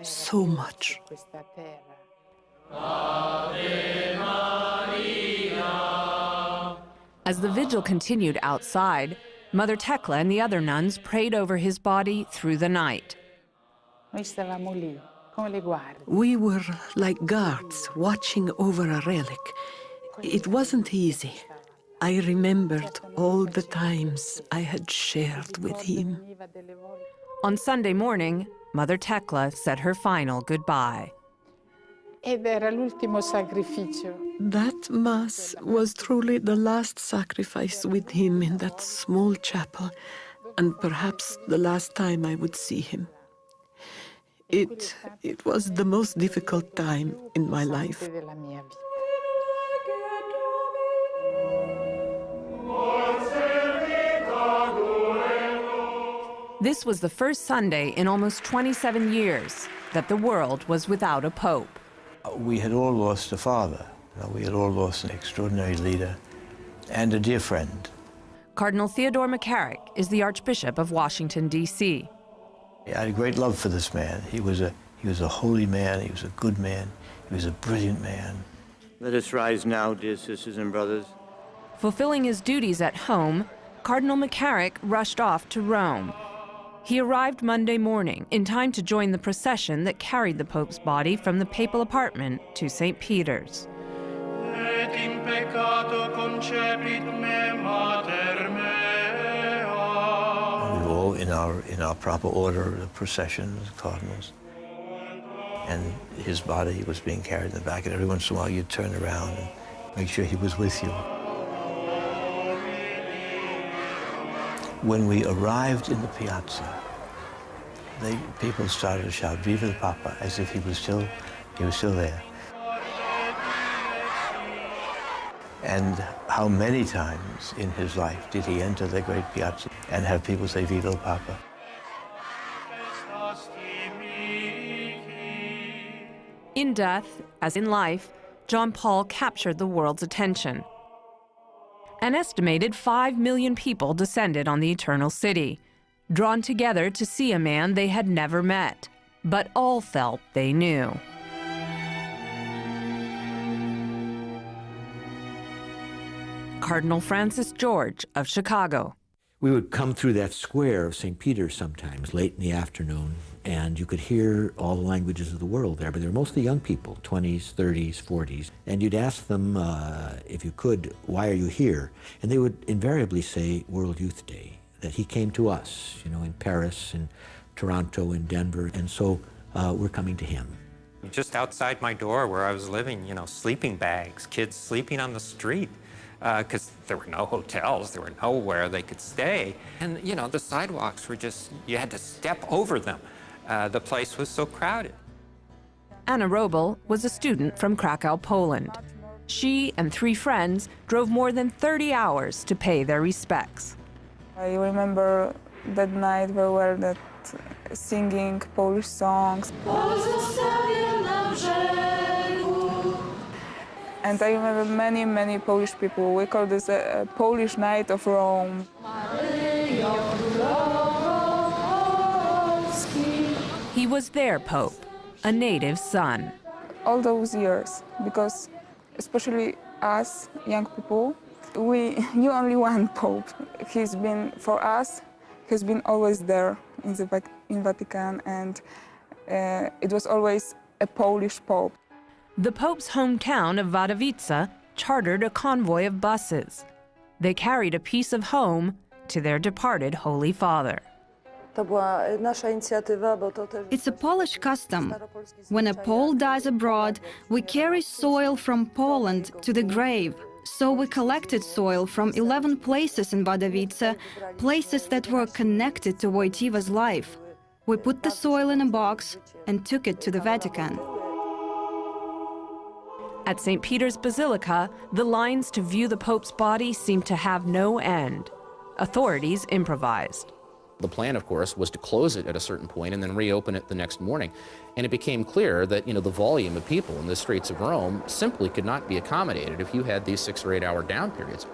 so much. As the vigil continued outside, Mother Tekla and the other nuns prayed over his body through the night. We were like guards watching over a relic. It wasn't easy. I remembered all the times I had shared with him. On Sunday morning, Mother Tekla said her final goodbye. That Mass was truly the last sacrifice with him in that small chapel, and perhaps the last time I would see him. It was the most difficult time in my life. This was the first Sunday in almost 27 years that the world was without a pope. We had all lost a father. We had all lost an extraordinary leader and a dear friend. Cardinal Theodore McCarrick is the Archbishop of Washington, D.C. I had a great love for this man. He was a holy man. He was a good man. He was a brilliant man. Let us rise now, dear sisters and brothers. Fulfilling his duties at home, Cardinal McCarrick rushed off to Rome. He arrived Monday morning in time to join the procession that carried the Pope's body from the papal apartment to St. Peter's. We were all in our proper order, the processions, cardinals. And his body was being carried in the back, and every once in a while you'd turn around and make sure he was with you. When we arrived in the piazza, people started to shout, "Viva el Papa," as if he was still there. And how many times in his life did he enter the great piazza and have people say, "Viva el Papa"? In death, as in life, John Paul captured the world's attention. An estimated 5 million people descended on the Eternal City, drawn together to see a man they had never met, but all felt they knew. Cardinal Francis George of Chicago. We would come through that square of St. Peter's sometimes, late in the afternoon, and you could hear all the languages of the world there, but they were mostly young people, 20s, 30s, 40s. And you'd ask them, if you could, why are you here? And they would invariably say World Youth Day, that he came to us, you know, in Paris, in Toronto, in Denver, and so we're coming to him. Just outside my door where I was living, you know, sleeping bags, kids sleeping on the street, because there were no hotels, there were nowhere they could stay. And, you know, the sidewalks were just, you had to step over them. The place was so crowded. Anna Robel was a student from Krakow, Poland. She and 3 friends drove more than 30 hours to pay their respects. I remember that night we were singing Polish songs. And I remember many, many Polish people. We call this a Polish Night of Rome. He was their Pope, a native son. All those years, because especially us, young people, we knew only one Pope. He's been, for us, he's been always there in Vatican, and it was always a Polish Pope. The Pope's hometown of Wadowice chartered a convoy of buses. They carried a piece of home to their departed Holy Father. It's a Polish custom. When a Pole dies abroad, we carry soil from Poland to the grave. So we collected soil from 11 places in Wadowice, places that were connected to Wojtyła's life. We put the soil in a box and took it to the Vatican. At St. Peter's Basilica, the lines to view the Pope's body seemed to have no end. Authorities improvised. The plan, of course, was to close it at a certain point and then reopen it the next morning. And it became clear that, you know, the volume of people in the streets of Rome simply could not be accommodated if you had these 6 or 8 hour down periods.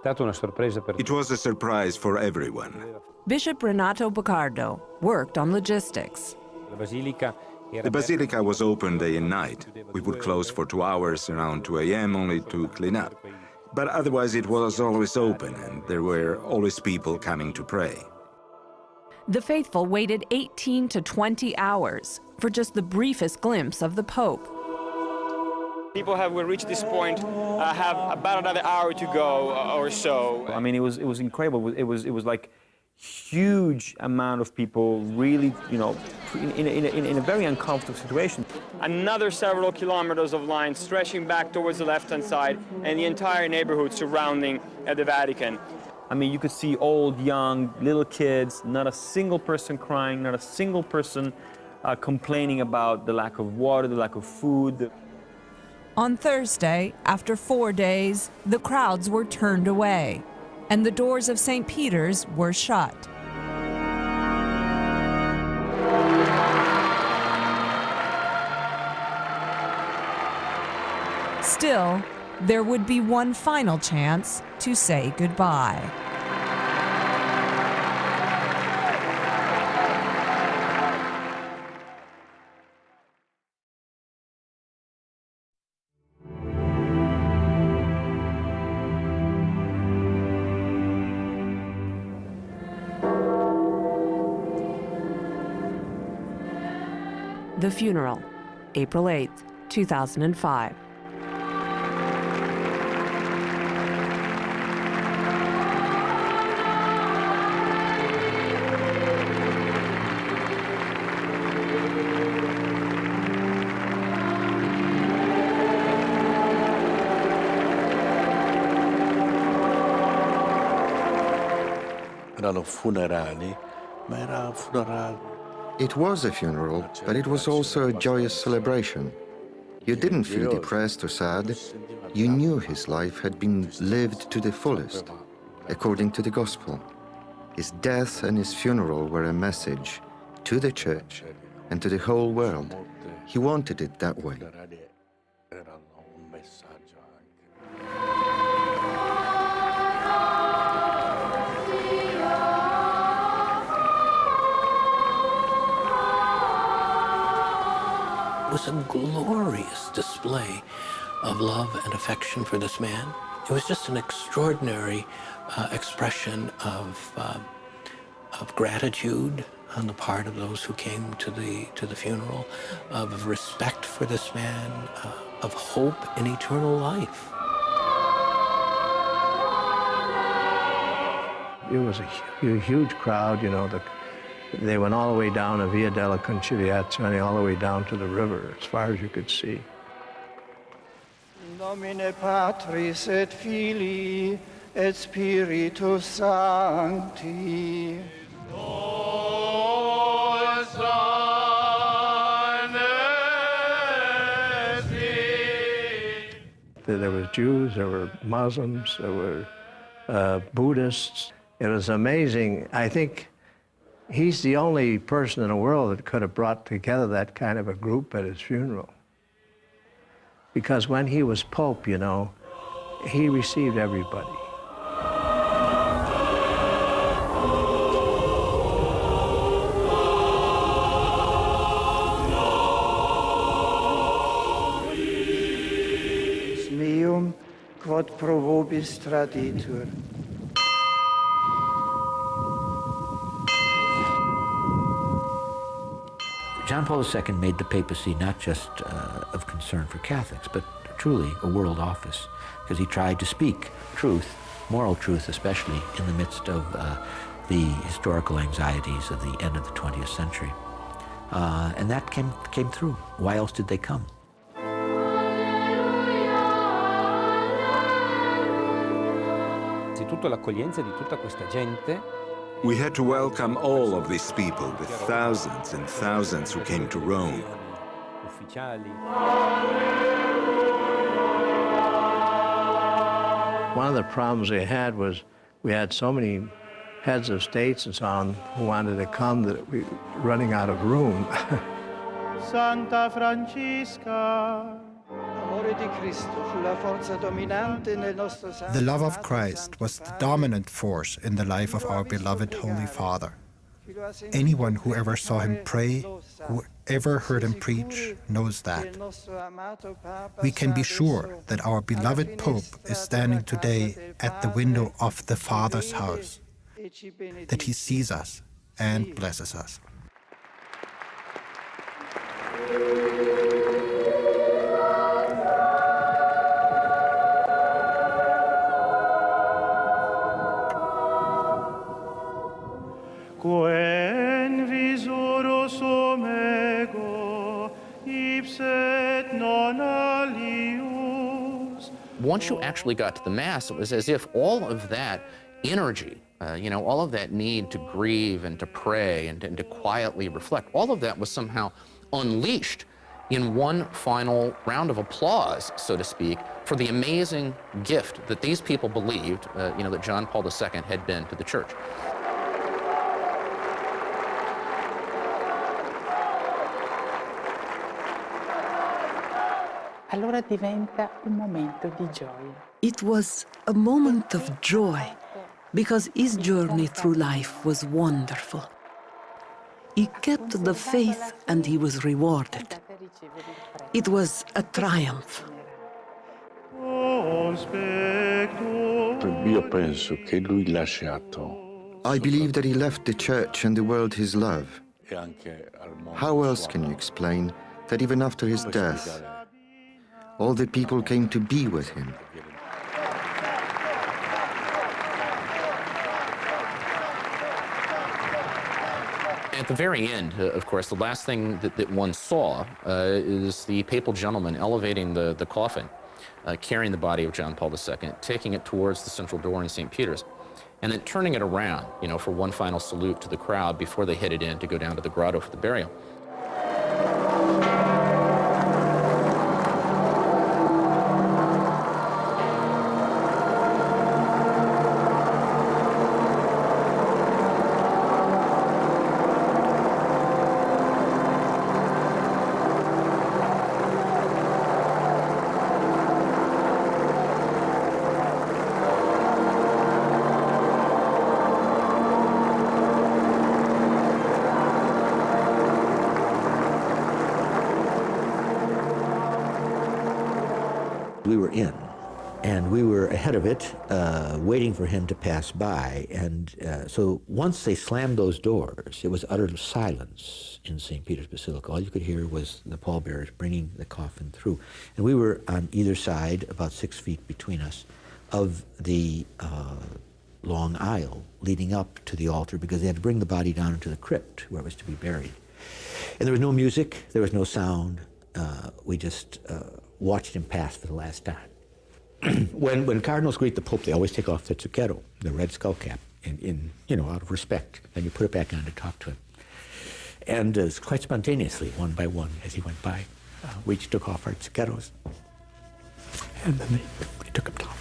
It was a surprise for everyone. Bishop Renato Baccardo worked on logistics. The basilica was open day and night. We would close for 2 hours around 2 a.m. only to clean up. But otherwise it was always open and there were always people coming to pray. The faithful waited 18 to 20 hours for just the briefest glimpse of the Pope. People have reached this point, have about another hour to go or so. I mean, it was incredible. It was like huge amount of people really, you know, in a very uncomfortable situation. Another several kilometers of line stretching back towards the left-hand side and the entire neighborhood surrounding the Vatican. I mean, you could see old, young, little kids, not a single person crying, not a single person complaining about the lack of water, the lack of food. On Thursday, after 4 days, the crowds were turned away, and the doors of St. Peter's were shut. Still, there would be one final chance to say goodbye. The funeral, April 8, 2005. It was a funeral, but it was also a joyous celebration. You didn't feel depressed or sad. You knew his life had been lived to the fullest, according to the gospel. His death and his funeral were a message to the church and to the whole world. He wanted it that way. It was a glorious display of love and affection for this man. It was just an extraordinary expression of gratitude on the part of those who came to the funeral, of respect for this man, of hope in eternal life. It was a huge crowd, you know. They went all the way down the Via della Conciliazione, all the way down to the river, as far as you could see. In nomine Patris et Filii et Spiritus Sancti. There was Jews, there were Muslims, there were Buddhists. It was amazing. I think he's the only person in the world that could have brought together that kind of a group at his funeral. Because when he was Pope, you know, he received everybody. Meum quod pro vobis traditur. John Paul II made the papacy not just of concern for Catholics, but truly a world office, because he tried to speak truth, moral truth especially, in the midst of the historical anxieties of the end of the 20th century. And that came through. Why else did they come? Innanzitutto l'accoglienza di tutta questa gente. We had to welcome all of these people, the thousands and thousands who came to Rome. One of the problems they had was we had so many heads of states and so on who wanted to come that we were running out of room. Santa Francisca. The love of Christ was the dominant force in the life of our beloved Holy Father. Anyone who ever saw him pray, who ever heard him preach, knows that. We can be sure that our beloved Pope is standing today at the window of the Father's house, that he sees us and blesses us. Quen visurus omego, ipset non alius. Once you actually got to the Mass, it was as if all of that energy, all of that need to grieve and to pray and to quietly reflect, all of that was somehow unleashed in one final round of applause, so to speak, for the amazing gift that these people believed, that John Paul II had been to the Church. Allora diventa un momento di gioia. It was a moment of joy because his journey through life was wonderful. He kept the faith and he was rewarded. It was a triumph. Io penso che lui lasciato. I believe that he left the church and the world his love. How else can you explain that even after his death, all the people came to be with him? At the very end, of course, the last thing that one saw is the papal gentleman elevating the coffin, carrying the body of John Paul II, taking it towards the central door in St. Peter's, and then turning it around, for one final salute to the crowd before they headed in to go down to the grotto for the burial. We were in And we were ahead of it, waiting for him to pass by. And so once they slammed those doors, it was utter silence in St. Peter's Basilica. All you could hear was the pallbearers bringing the coffin through. And we were on either side, about 6 feet between us, of the long aisle leading up to the altar, because they had to bring the body down into the crypt where it was to be buried. And there was no music, there was no sound. We just watched him pass for the last time. When cardinals greet the Pope, they always take off the zucchero, the red skull cap, out of respect. Then you put it back on to talk to him. And quite spontaneously, one by one, as he went by, we each took off our zuccheros. And then they took him down.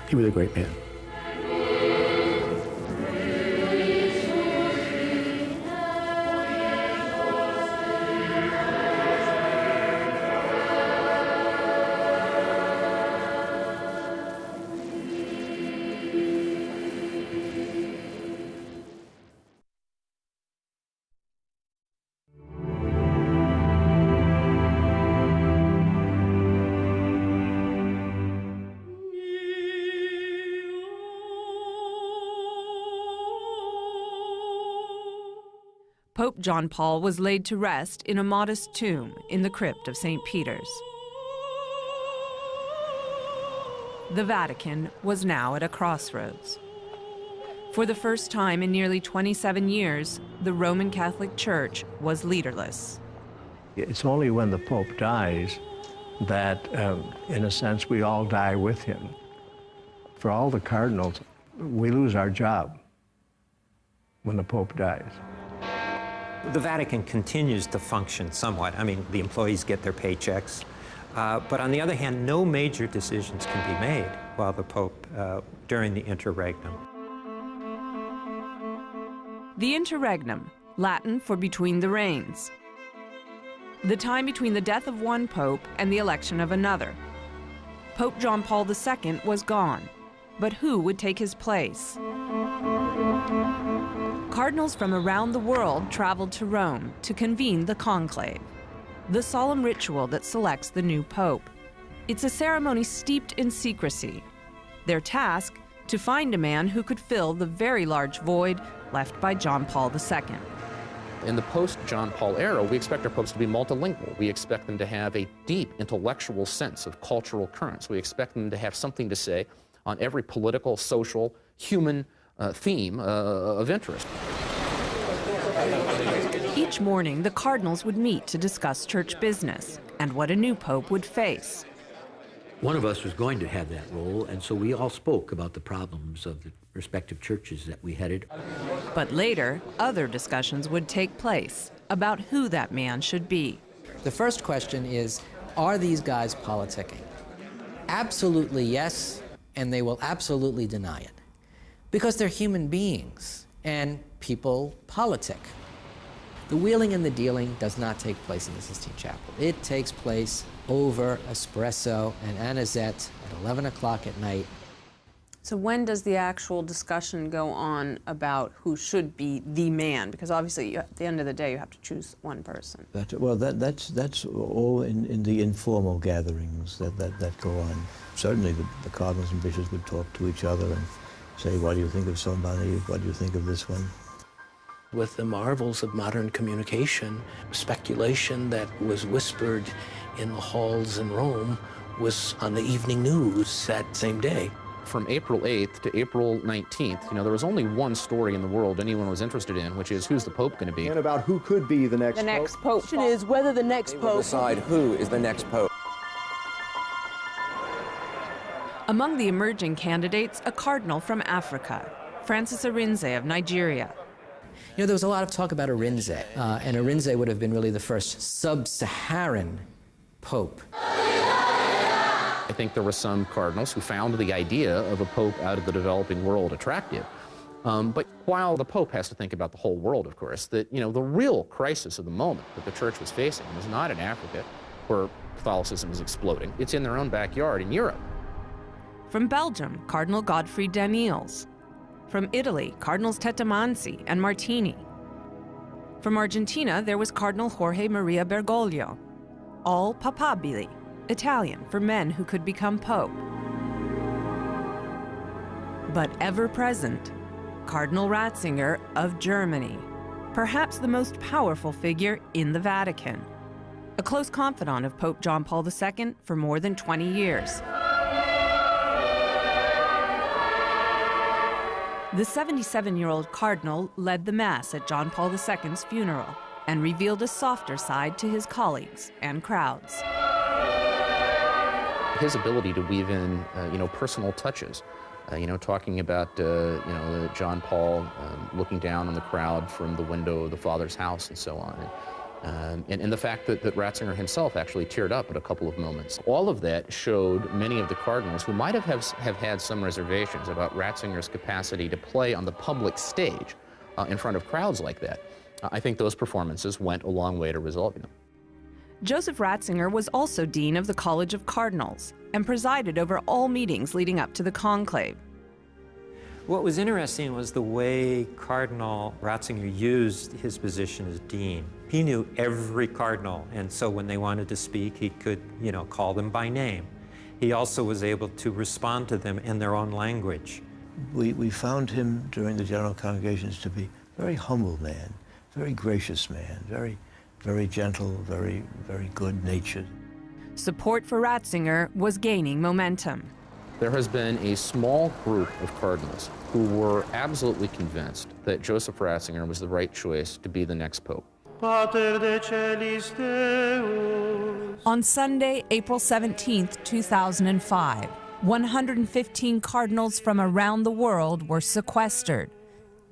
He was a great man. Pope John Paul was laid to rest in a modest tomb in the crypt of St. Peter's. The Vatican was now at a crossroads. For the first time in nearly 27 years, the Roman Catholic Church was leaderless. It's only when the Pope dies that, in a sense, we all die with him. For all the cardinals, we lose our job when the Pope dies. The Vatican continues to function somewhat. I mean, the employees get their paychecks. But on the other hand, no major decisions can be made while the Pope, during the interregnum. The interregnum, Latin for between the reigns. The time between the death of one pope and the election of another. Pope John Paul II was gone, but who would take his place? Cardinals from around the world traveled to Rome to convene the conclave, the solemn ritual that selects the new pope. It's a ceremony steeped in secrecy. Their task, to find a man who could fill the very large void left by John Paul II. In the post-John Paul era, we expect our popes to be multilingual. We expect them to have a deep intellectual sense of cultural currents. We expect them to have something to say on every political, social, human theme of interest. Each morning, the cardinals would meet to discuss church business and what a new pope would face. One of us was going to have that role, and so we all spoke about the problems of the respective churches that we headed. But later, other discussions would take place about who that man should be. The first question is, are these guys politicking? Absolutely yes, and they will absolutely deny it. Because they're human beings, and people politic. The wheeling and the dealing does not take place in the Sistine Chapel. It takes place over espresso and anisette at 11 o'clock at night. So when does the actual discussion go on about who should be the man? Because obviously, at the end of the day, you have to choose one person. That's all in the informal gatherings that go on. Certainly the cardinals and bishops would talk to each other and say, what do you think of somebody? What do you think of this one? With the marvels of modern communication, speculation that was whispered in the halls in Rome was on the evening news that same day. From April 8th to April 19th, there was only one story in the world anyone was interested in, which is who's the Pope going to be? And about who could be the next pope. The next pope. The question is whether the next pope will decide who is the next pope. Among the emerging candidates, a cardinal from Africa, Francis Arinze of Nigeria. There was a lot of talk about Arinze, and Arinze would have been really the first sub-Saharan pope. I think there were some cardinals who found the idea of a pope out of the developing world attractive. But while the pope has to think about the whole world, of course, that, the real crisis of the moment that the church was facing was not in Africa, where Catholicism is exploding. It's in their own backyard in Europe. From Belgium, Cardinal Godfrey Daniels. From Italy, Cardinals Tettamanzi and Martini. From Argentina, there was Cardinal Jorge Maria Bergoglio, all papabili, Italian for men who could become pope. But ever present, Cardinal Ratzinger of Germany, perhaps the most powerful figure in the Vatican, a close confidant of Pope John Paul II for more than 20 years. The 77-year-old cardinal led the Mass at John Paul II's funeral and revealed a softer side to his colleagues and crowds. His ability to weave in, personal touches, talking about, John Paul looking down on the crowd from the window of the Father's house and so on. And the fact that Ratzinger himself actually teared up at a couple of moments. All of that showed many of the cardinals who might have had some reservations about Ratzinger's capacity to play on the public stage in front of crowds like that. I think those performances went a long way to resolving them. Joseph Ratzinger was also dean of the College of Cardinals and presided over all meetings leading up to the conclave. What was interesting was the way Cardinal Ratzinger used his position as dean. He knew every cardinal, and so when they wanted to speak, he could, call them by name. He also was able to respond to them in their own language. We found him during the general congregations to be a very humble man, very gracious man, very gentle, very good-natured. Support for Ratzinger was gaining momentum. There has been a small group of cardinals who were absolutely convinced that Joseph Ratzinger was the right choice to be the next pope. Pater de celis Deus. On Sunday, April 17, 2005, 115 cardinals from around the world were sequestered.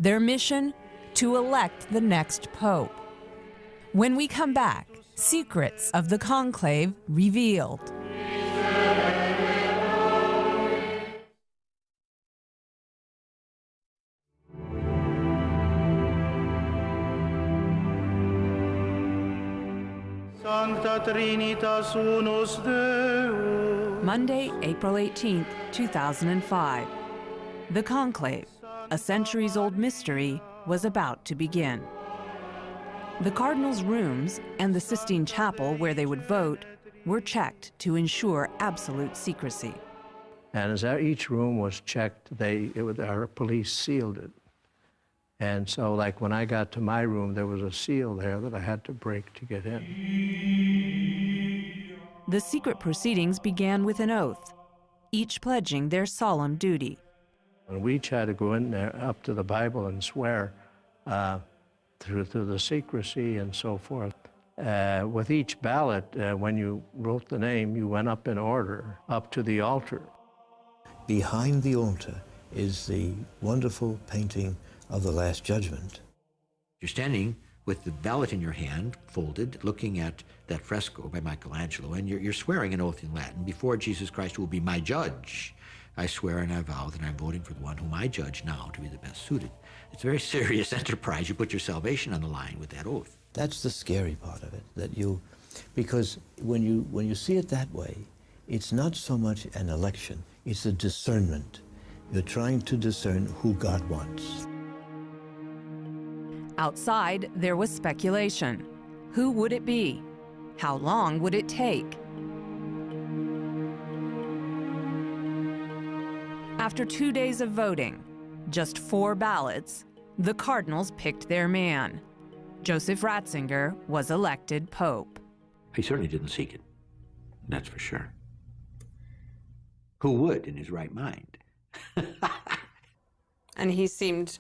Their mission? To elect the next pope. When we come back, secrets of the conclave revealed. Sancta Trinitas unus Deus. Monday, April 18, 2005. The conclave, a centuries-old mystery, was about to begin. The cardinals' rooms and the Sistine Chapel, where they would vote, were checked to ensure absolute secrecy. And as each room was checked, our police sealed it. And so, like when I got to my room, there was a seal there that I had to break to get in. The secret proceedings began with an oath, each pledging their solemn duty. And we each had to go in there up to the Bible and swear through the secrecy and so forth. With each ballot, when you wrote the name, you went up in order, up to the altar. Behind the altar is the wonderful painting of the Last Judgment. You're standing with the ballot in your hand, folded, looking at that fresco by Michelangelo, and you're swearing an oath in Latin. Before Jesus Christ, who will be my judge, I swear and I vow that I'm voting for the one whom I judge now to be the best suited. It's a very serious enterprise. You put your salvation on the line with that oath. That's the scary part of it, because when you see it that way, it's not so much an election, it's a discernment. You're trying to discern who God wants. Outside, there was speculation. Who would it be? How long would it take? After 2 days of voting, just 4 ballots, the cardinals picked their man. Joseph Ratzinger was elected pope. He certainly didn't seek it, that's for sure. Who would in his right mind? And he seemed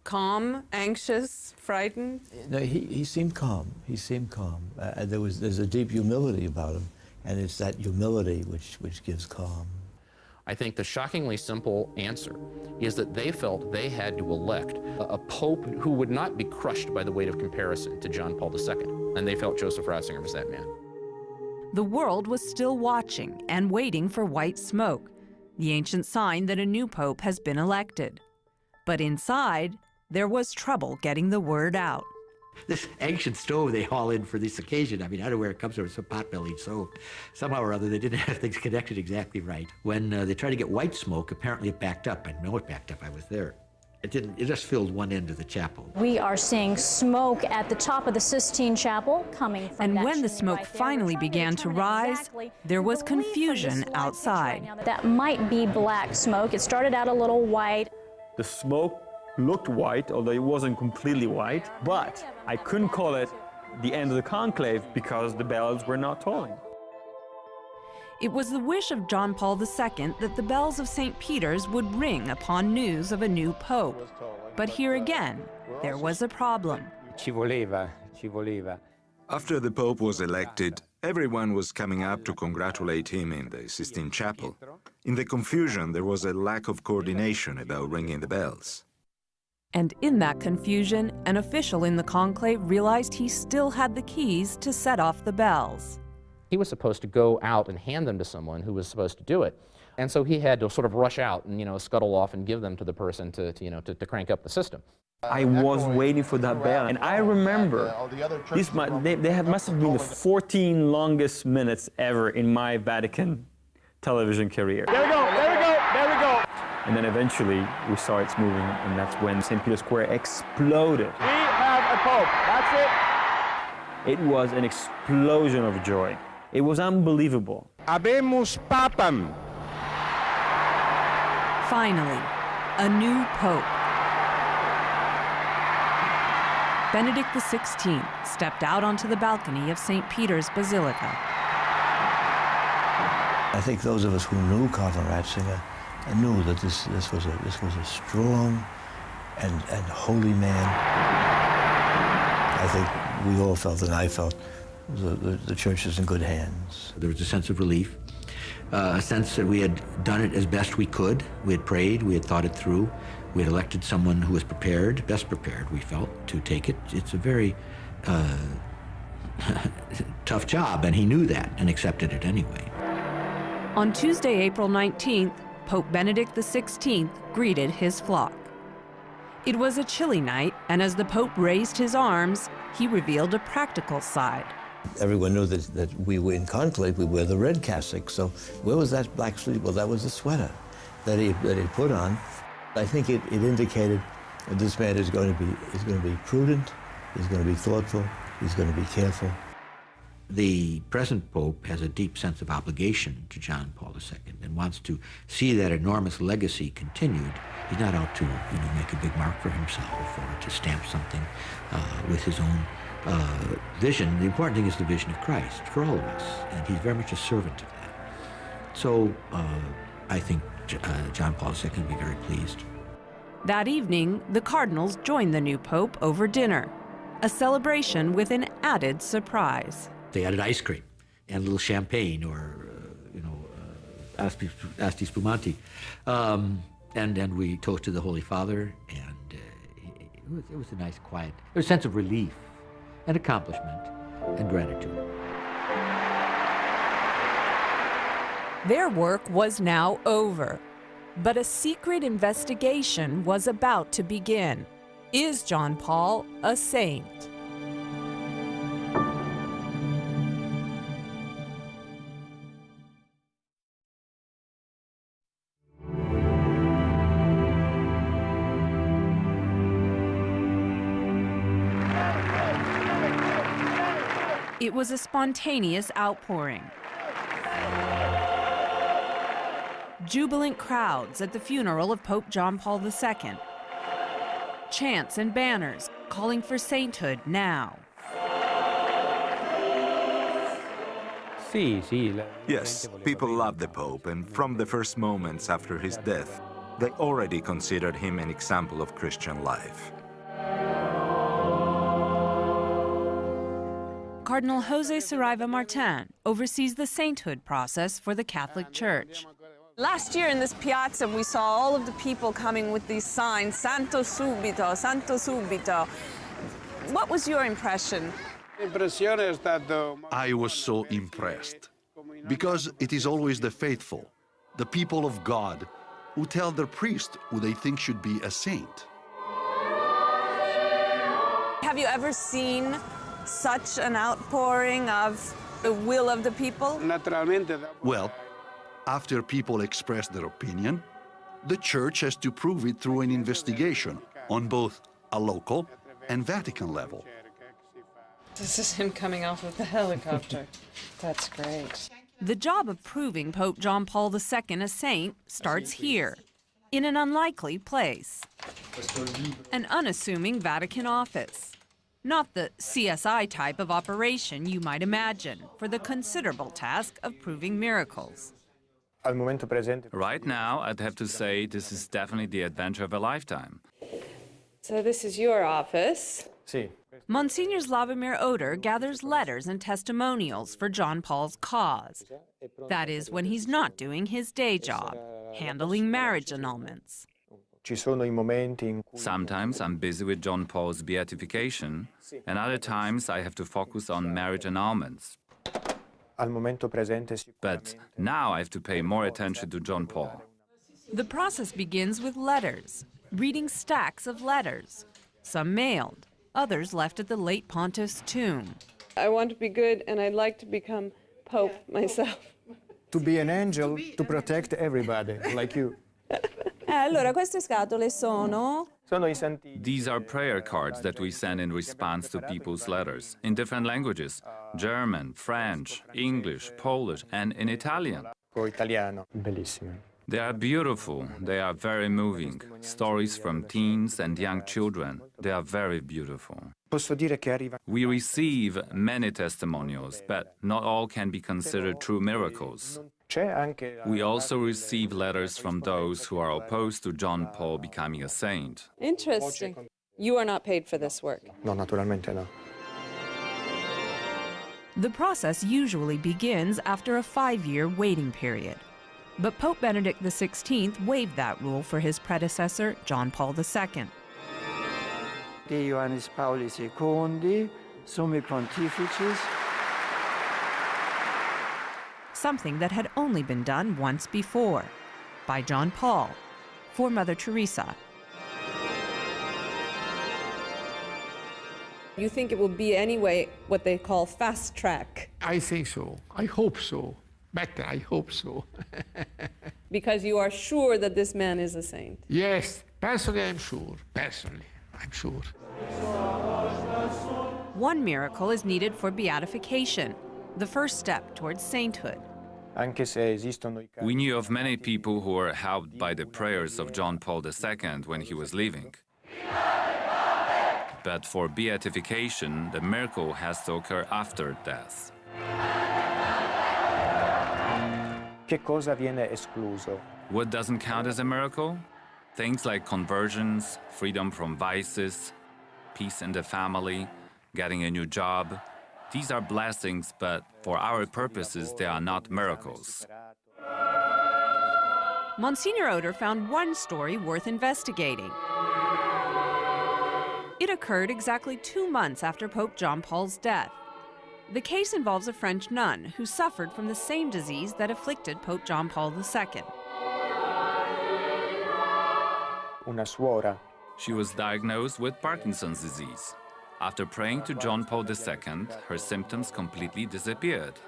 calm, anxious, frightened? No, he seemed calm. He seemed calm. There's a deep humility about him, and it's that humility which gives calm. I think the shockingly simple answer is that they felt they had to elect a pope who would not be crushed by the weight of comparison to John Paul II, and they felt Joseph Ratzinger was that man. The world was still watching and waiting for white smoke, the ancient sign that a new pope has been elected. But inside, there was trouble getting the word out. This ancient stove they haul in for this occasion, I mean, I don't know where it comes from, it's a pot-bellied stove. Somehow or other, they didn't have things connected exactly right. When they tried to get white smoke, apparently it backed up. I know it backed up, I was there. It just filled one end of the chapel. We are seeing smoke at the top of the Sistine Chapel coming from And that when the chimney smoke right there. finally We're trying to began to determine rise, exactly there was the belief from confusion this live picture outside. right now that might be black smoke. It started out a little white. The smoke looked white, although it wasn't completely white, but I couldn't call it the end of the conclave because the bells were not tolling. It was the wish of John Paul II that the bells of St. Peter's would ring upon news of a new pope. But here again, there was a problem. Ci voleva. After the Pope was elected, everyone was coming up to congratulate him in the Sistine Chapel. In the confusion, there was a lack of coordination about ringing the bells. And in that confusion, an official in the conclave realized he still had the keys to set off the bells. He was supposed to go out and hand them to someone who was supposed to do it. And so he had to sort of rush out and, scuttle off and give them to the person to crank up the system. I was waiting for that bell, and I remember must have been the 14 longest minutes ever in my Vatican television career. There we go, there we go, there we go. And then eventually we saw it's moving, and that's when St. Peter's Square exploded. We have a pope, that's it. It was an explosion of joy. It was unbelievable. Habemus papam. Finally, a new pope. Benedict XVI stepped out onto the balcony of St. Peter's Basilica. I think those of us who knew Cardinal Ratzinger knew that this was a strong and holy man. I think we all felt, and I felt, the church is in good hands. There was a sense of relief, a sense that we had done it as best we could. We had prayed, we had thought it through. We had elected someone who was prepared, best prepared, we felt, to take it. It's a very tough job, and he knew that and accepted it anyway. On Tuesday, April 19th, Pope Benedict XVI greeted his flock. It was a chilly night, and as the Pope raised his arms, he revealed a practical side. Everyone knew that we were in conclave, we wear the red cassock, so where was that black sleeve? Well, that was the sweater that he put on. I think it indicated that this man is going to be prudent, he's going to be thoughtful, he's going to be careful. The present Pope has a deep sense of obligation to John Paul II and wants to see that enormous legacy continued. He's not out to make a big mark for himself or to stamp something with his own vision. The important thing is the vision of Christ for all of us, and he's very much a servant of that. So I think John Paul II will be very pleased. That evening, the cardinals joined the new pope over dinner, a celebration with an added surprise. They added ice cream and a little champagne or, asti spumante. And we toasted the Holy Father, and it was a nice, quiet, there was a sense of relief and accomplishment and gratitude. Their work was now over, but a secret investigation was about to begin. Is John Paul a saint? It was a spontaneous outpouring. Jubilant crowds at the funeral of Pope John Paul II. Chants and banners calling for sainthood now. Yes, people loved the Pope, and from the first moments after his death, they already considered him an example of Christian life. Cardinal Jose Saraiva Martin oversees the sainthood process for the Catholic Church. Last year in this piazza, we saw all of the people coming with these signs, Santo Subito, Santo Subito. What was your impression? I was so impressed, because it is always the faithful, the people of God, who tell their priest who they think should be a saint. Have you ever seen such an outpouring of the will of the people? Well, after people express their opinion, the Church has to prove it through an investigation on both a local and Vatican level. This is him coming off of the helicopter. That's great. The job of proving Pope John Paul II a saint starts here, in an unlikely place. An unassuming Vatican office. Not the CSI type of operation you might imagine for the considerable task of proving miracles. Right now, I'd have to say this is definitely the adventure of a lifetime. So this is your office. Monsignor Slavomir Oder gathers letters and testimonials for John Paul's cause. That is, when he's not doing his day job, handling marriage annulments. Sometimes I'm busy with John Paul's beatification, and other times I have to focus on marriage annulments. But now I have to pay more attention to John Paul. The process begins with letters, reading stacks of letters, some mailed, others left at the late pontiff's tomb. I want to be good, and I'd like to become Pope myself. To be an angel, to protect everybody, like you. Allora, queste scatole sono... These are prayer cards that we send in response to people's letters, in different languages: German, French, English, Polish, and in Italian. Bellissimo. They are beautiful, they are very moving. Stories from teens and young children, they are very beautiful. We receive many testimonials, but not all can be considered true miracles. We also receive letters from those who are opposed to John Paul becoming a saint. Interesting. You are not paid for this work. No, naturalmente no. The process usually begins after a 5-year waiting period. But Pope Benedict XVI waived that rule for his predecessor, John Paul II. De Johannes Pauli II, Summi Pontificis. Something that had only been done once before, by John Paul, for Mother Teresa. You think it will be anyway what they call fast track? I think so. I hope so. Better, I hope so. Because you are sure that this man is a saint? Yes, personally I'm sure. Personally, I'm sure. One miracle is needed for beatification, the first step towards sainthood. We knew of many people who were helped by the prayers of John Paul II when he was living. But for beatification, the miracle has to occur after death. What doesn't count as a miracle? Things like conversions, freedom from vices, peace in the family, getting a new job. These are blessings, but for our purposes, they are not miracles. Monsignor Oder found one story worth investigating. It occurred exactly 2 months after Pope John Paul's death. The case involves a French nun who suffered from the same disease that afflicted Pope John Paul II. She was diagnosed with Parkinson's disease. After praying to John Paul II, her symptoms completely disappeared.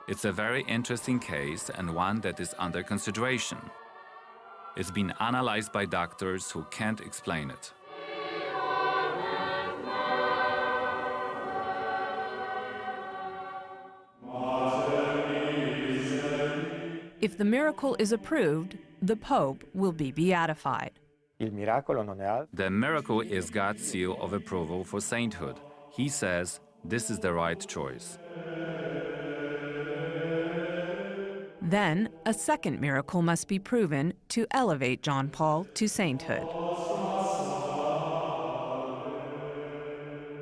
It's a very interesting case and one that is under consideration. It's been analyzed by doctors who can't explain it. If the miracle is approved, the Pope will be beatified. The miracle is God's seal of approval for sainthood. He says this is the right choice. Then, a second miracle must be proven to elevate John Paul to sainthood.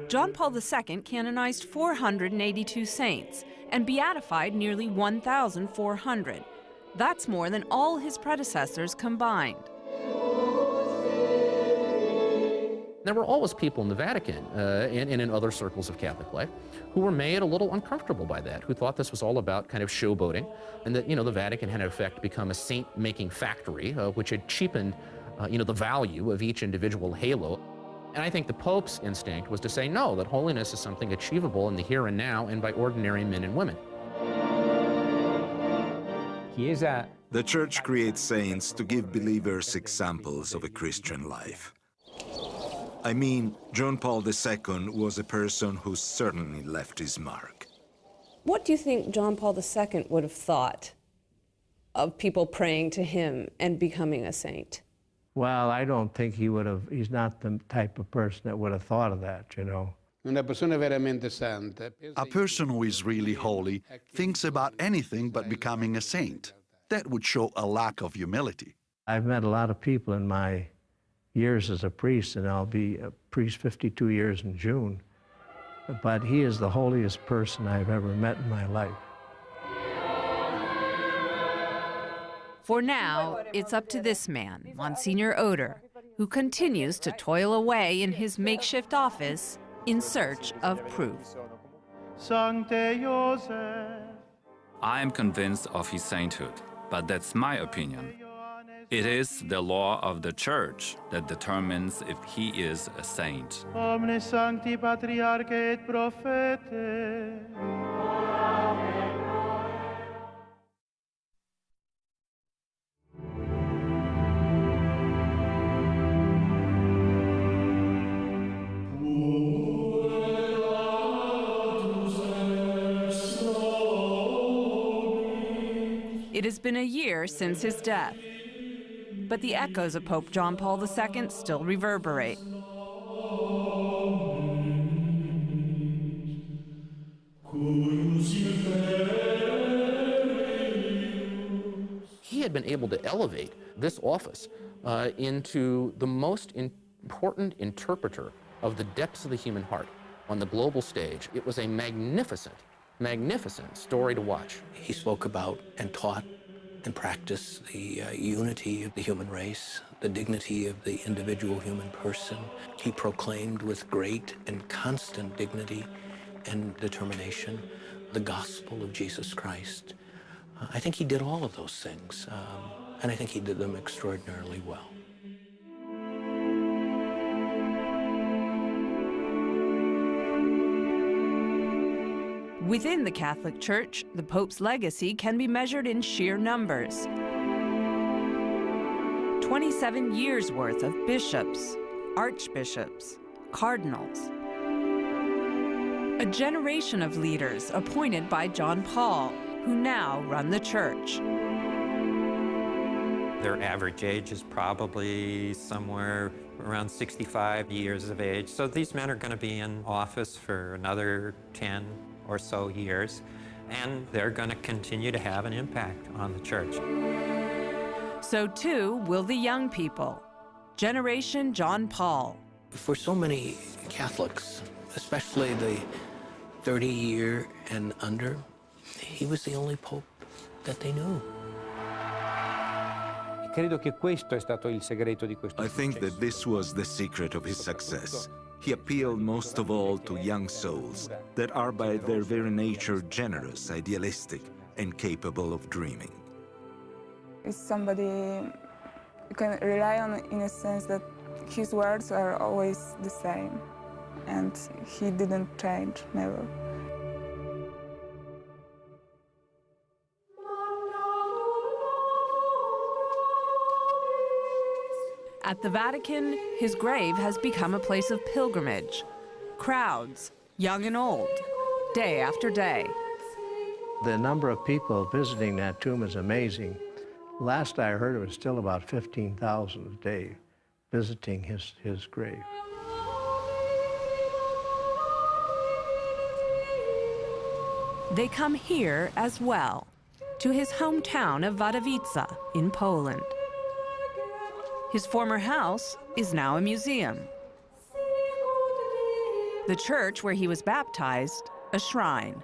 John Paul II canonized 482 saints and beatified nearly 1,400. That's more than all his predecessors combined. There were always people in the Vatican and in other circles of Catholic life who were made a little uncomfortable by that, who thought this was all about kind of showboating, and that, the Vatican had in effect become a saint-making factory, which had cheapened, the value of each individual halo. And I think the Pope's instinct was to say, no, that holiness is something achievable in the here and now and by ordinary men and women. The Church creates saints to give believers examples of a Christian life. I mean, John Paul II was a person who certainly left his mark. What do you think John Paul II would have thought of people praying to him and becoming a saint? Well, I don't think he would have, he's not the type of person that would have thought of that, you know. A person who is really holy thinks about anything but becoming a saint. That would show a lack of humility. I've met a lot of people in my years as a priest, and I'll be a priest 52 years in June. But he is the holiest person I've ever met in my life. For now, it's up to this man, Monsignor Oder, who continues to toil away in his makeshift office in search of proof. I am convinced of his sainthood, but that's my opinion. It is the law of the Church that determines if he is a saint. Omne sancti patriarche et prophete. It has been a year since his death, but the echoes of Pope John Paul II still reverberate. He had been able to elevate this office into the most important interpreter of the depths of the human heart on the global stage. It was a magnificent story to watch. He spoke about and taught and practiced the unity of the human race, the dignity of the individual human person. He proclaimed with great and constant dignity and determination the gospel of Jesus Christ. I think he did all of those things, and I think he did them extraordinarily well. Within the Catholic Church, the Pope's legacy can be measured in sheer numbers. 27 years' worth of bishops, archbishops, cardinals. A generation of leaders appointed by John Paul, who now run the Church. Their average age is probably somewhere around 65 years of age. So these men are going to be in office for another 10 or so years, and they're going to continue to have an impact on the Church. So too will the young people, Generation John Paul. For so many Catholics, especially the 30-year and under, he was the only Pope that they knew. I think that this was the secret of his success. He appealed most of all to young souls that are by their very nature generous, idealistic, and capable of dreaming. It's somebody you can rely on in a sense that his words are always the same, and he didn't change, never. At the Vatican, his grave has become a place of pilgrimage. Crowds, young and old, day after day. The number of people visiting that tomb is amazing. Last I heard, it was still about 15,000 a day visiting his grave. They come here as well, to his hometown of Wadowice in Poland. His former house is now a museum. The church where he was baptized, a shrine.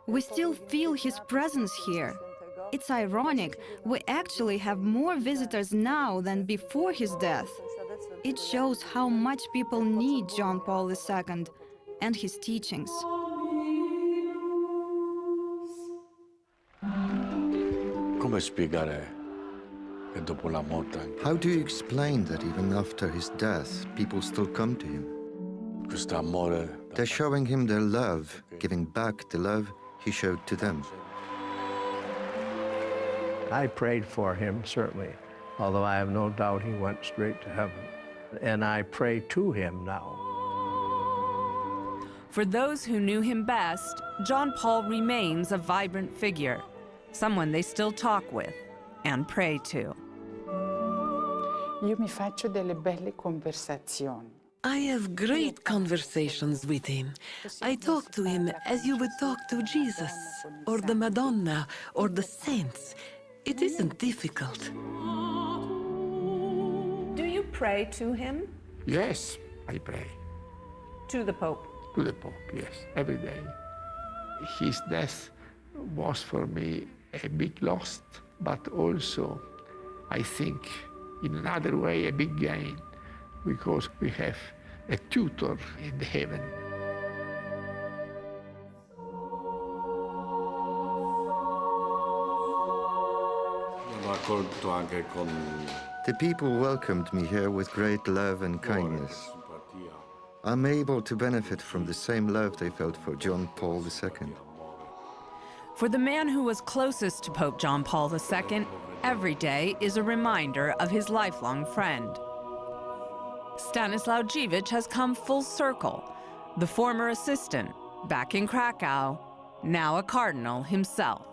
We still feel his presence here. It's ironic, we actually have more visitors now than before his death. It shows how much people need John Paul II and his teachings. How do you explain that even after his death, people still come to him? They're showing him their love, giving back the love he showed to them. I prayed for him, certainly, although I have no doubt he went straight to heaven. And I pray to him now. For those who knew him best, John Paul remains a vibrant figure, someone they still talk with and pray to. Io mi faccio delle belle conversazioni. I have great conversations with him. I talk to him as you would talk to Jesus, or the Madonna, or the saints. It isn't difficult. Do you pray to him? Yes, I pray. To the Pope? To the Pope, yes, every day. His death was for me a big loss, but also, I think, in another way, a big gain, because we have a tutor in heaven. The people welcomed me here with great love and kindness. I'm able to benefit from the same love they felt for John Paul II. For the man who was closest to Pope John Paul II, every day is a reminder of his lifelong friend. Stanislaw Dziwisz has come full circle, the former assistant, back in Krakow, now a cardinal himself.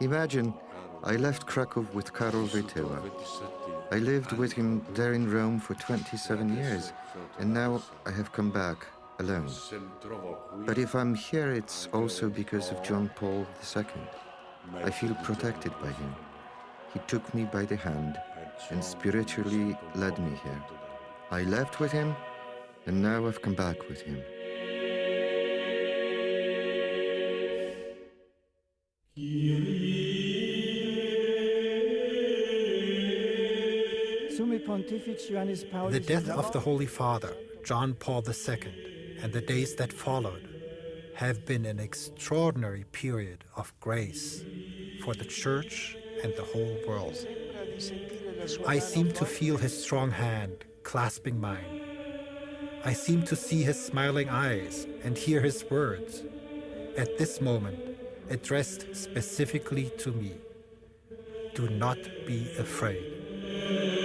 Imagine, I left Krakow with Karol Wojtyła. I lived with him there in Rome for 27 years, and now I have come back alone. But if I'm here, it's also because of John Paul II. I feel protected by him. He took me by the hand and spiritually led me here. I left with him, and now I've come back with him. The death of the Holy Father, John Paul II, and the days that followed have been an extraordinary period of grace for the Church and the whole world. I seem to feel his strong hand clasping mine. I seem to see his smiling eyes and hear his words, at this moment addressed specifically to me. Do not be afraid.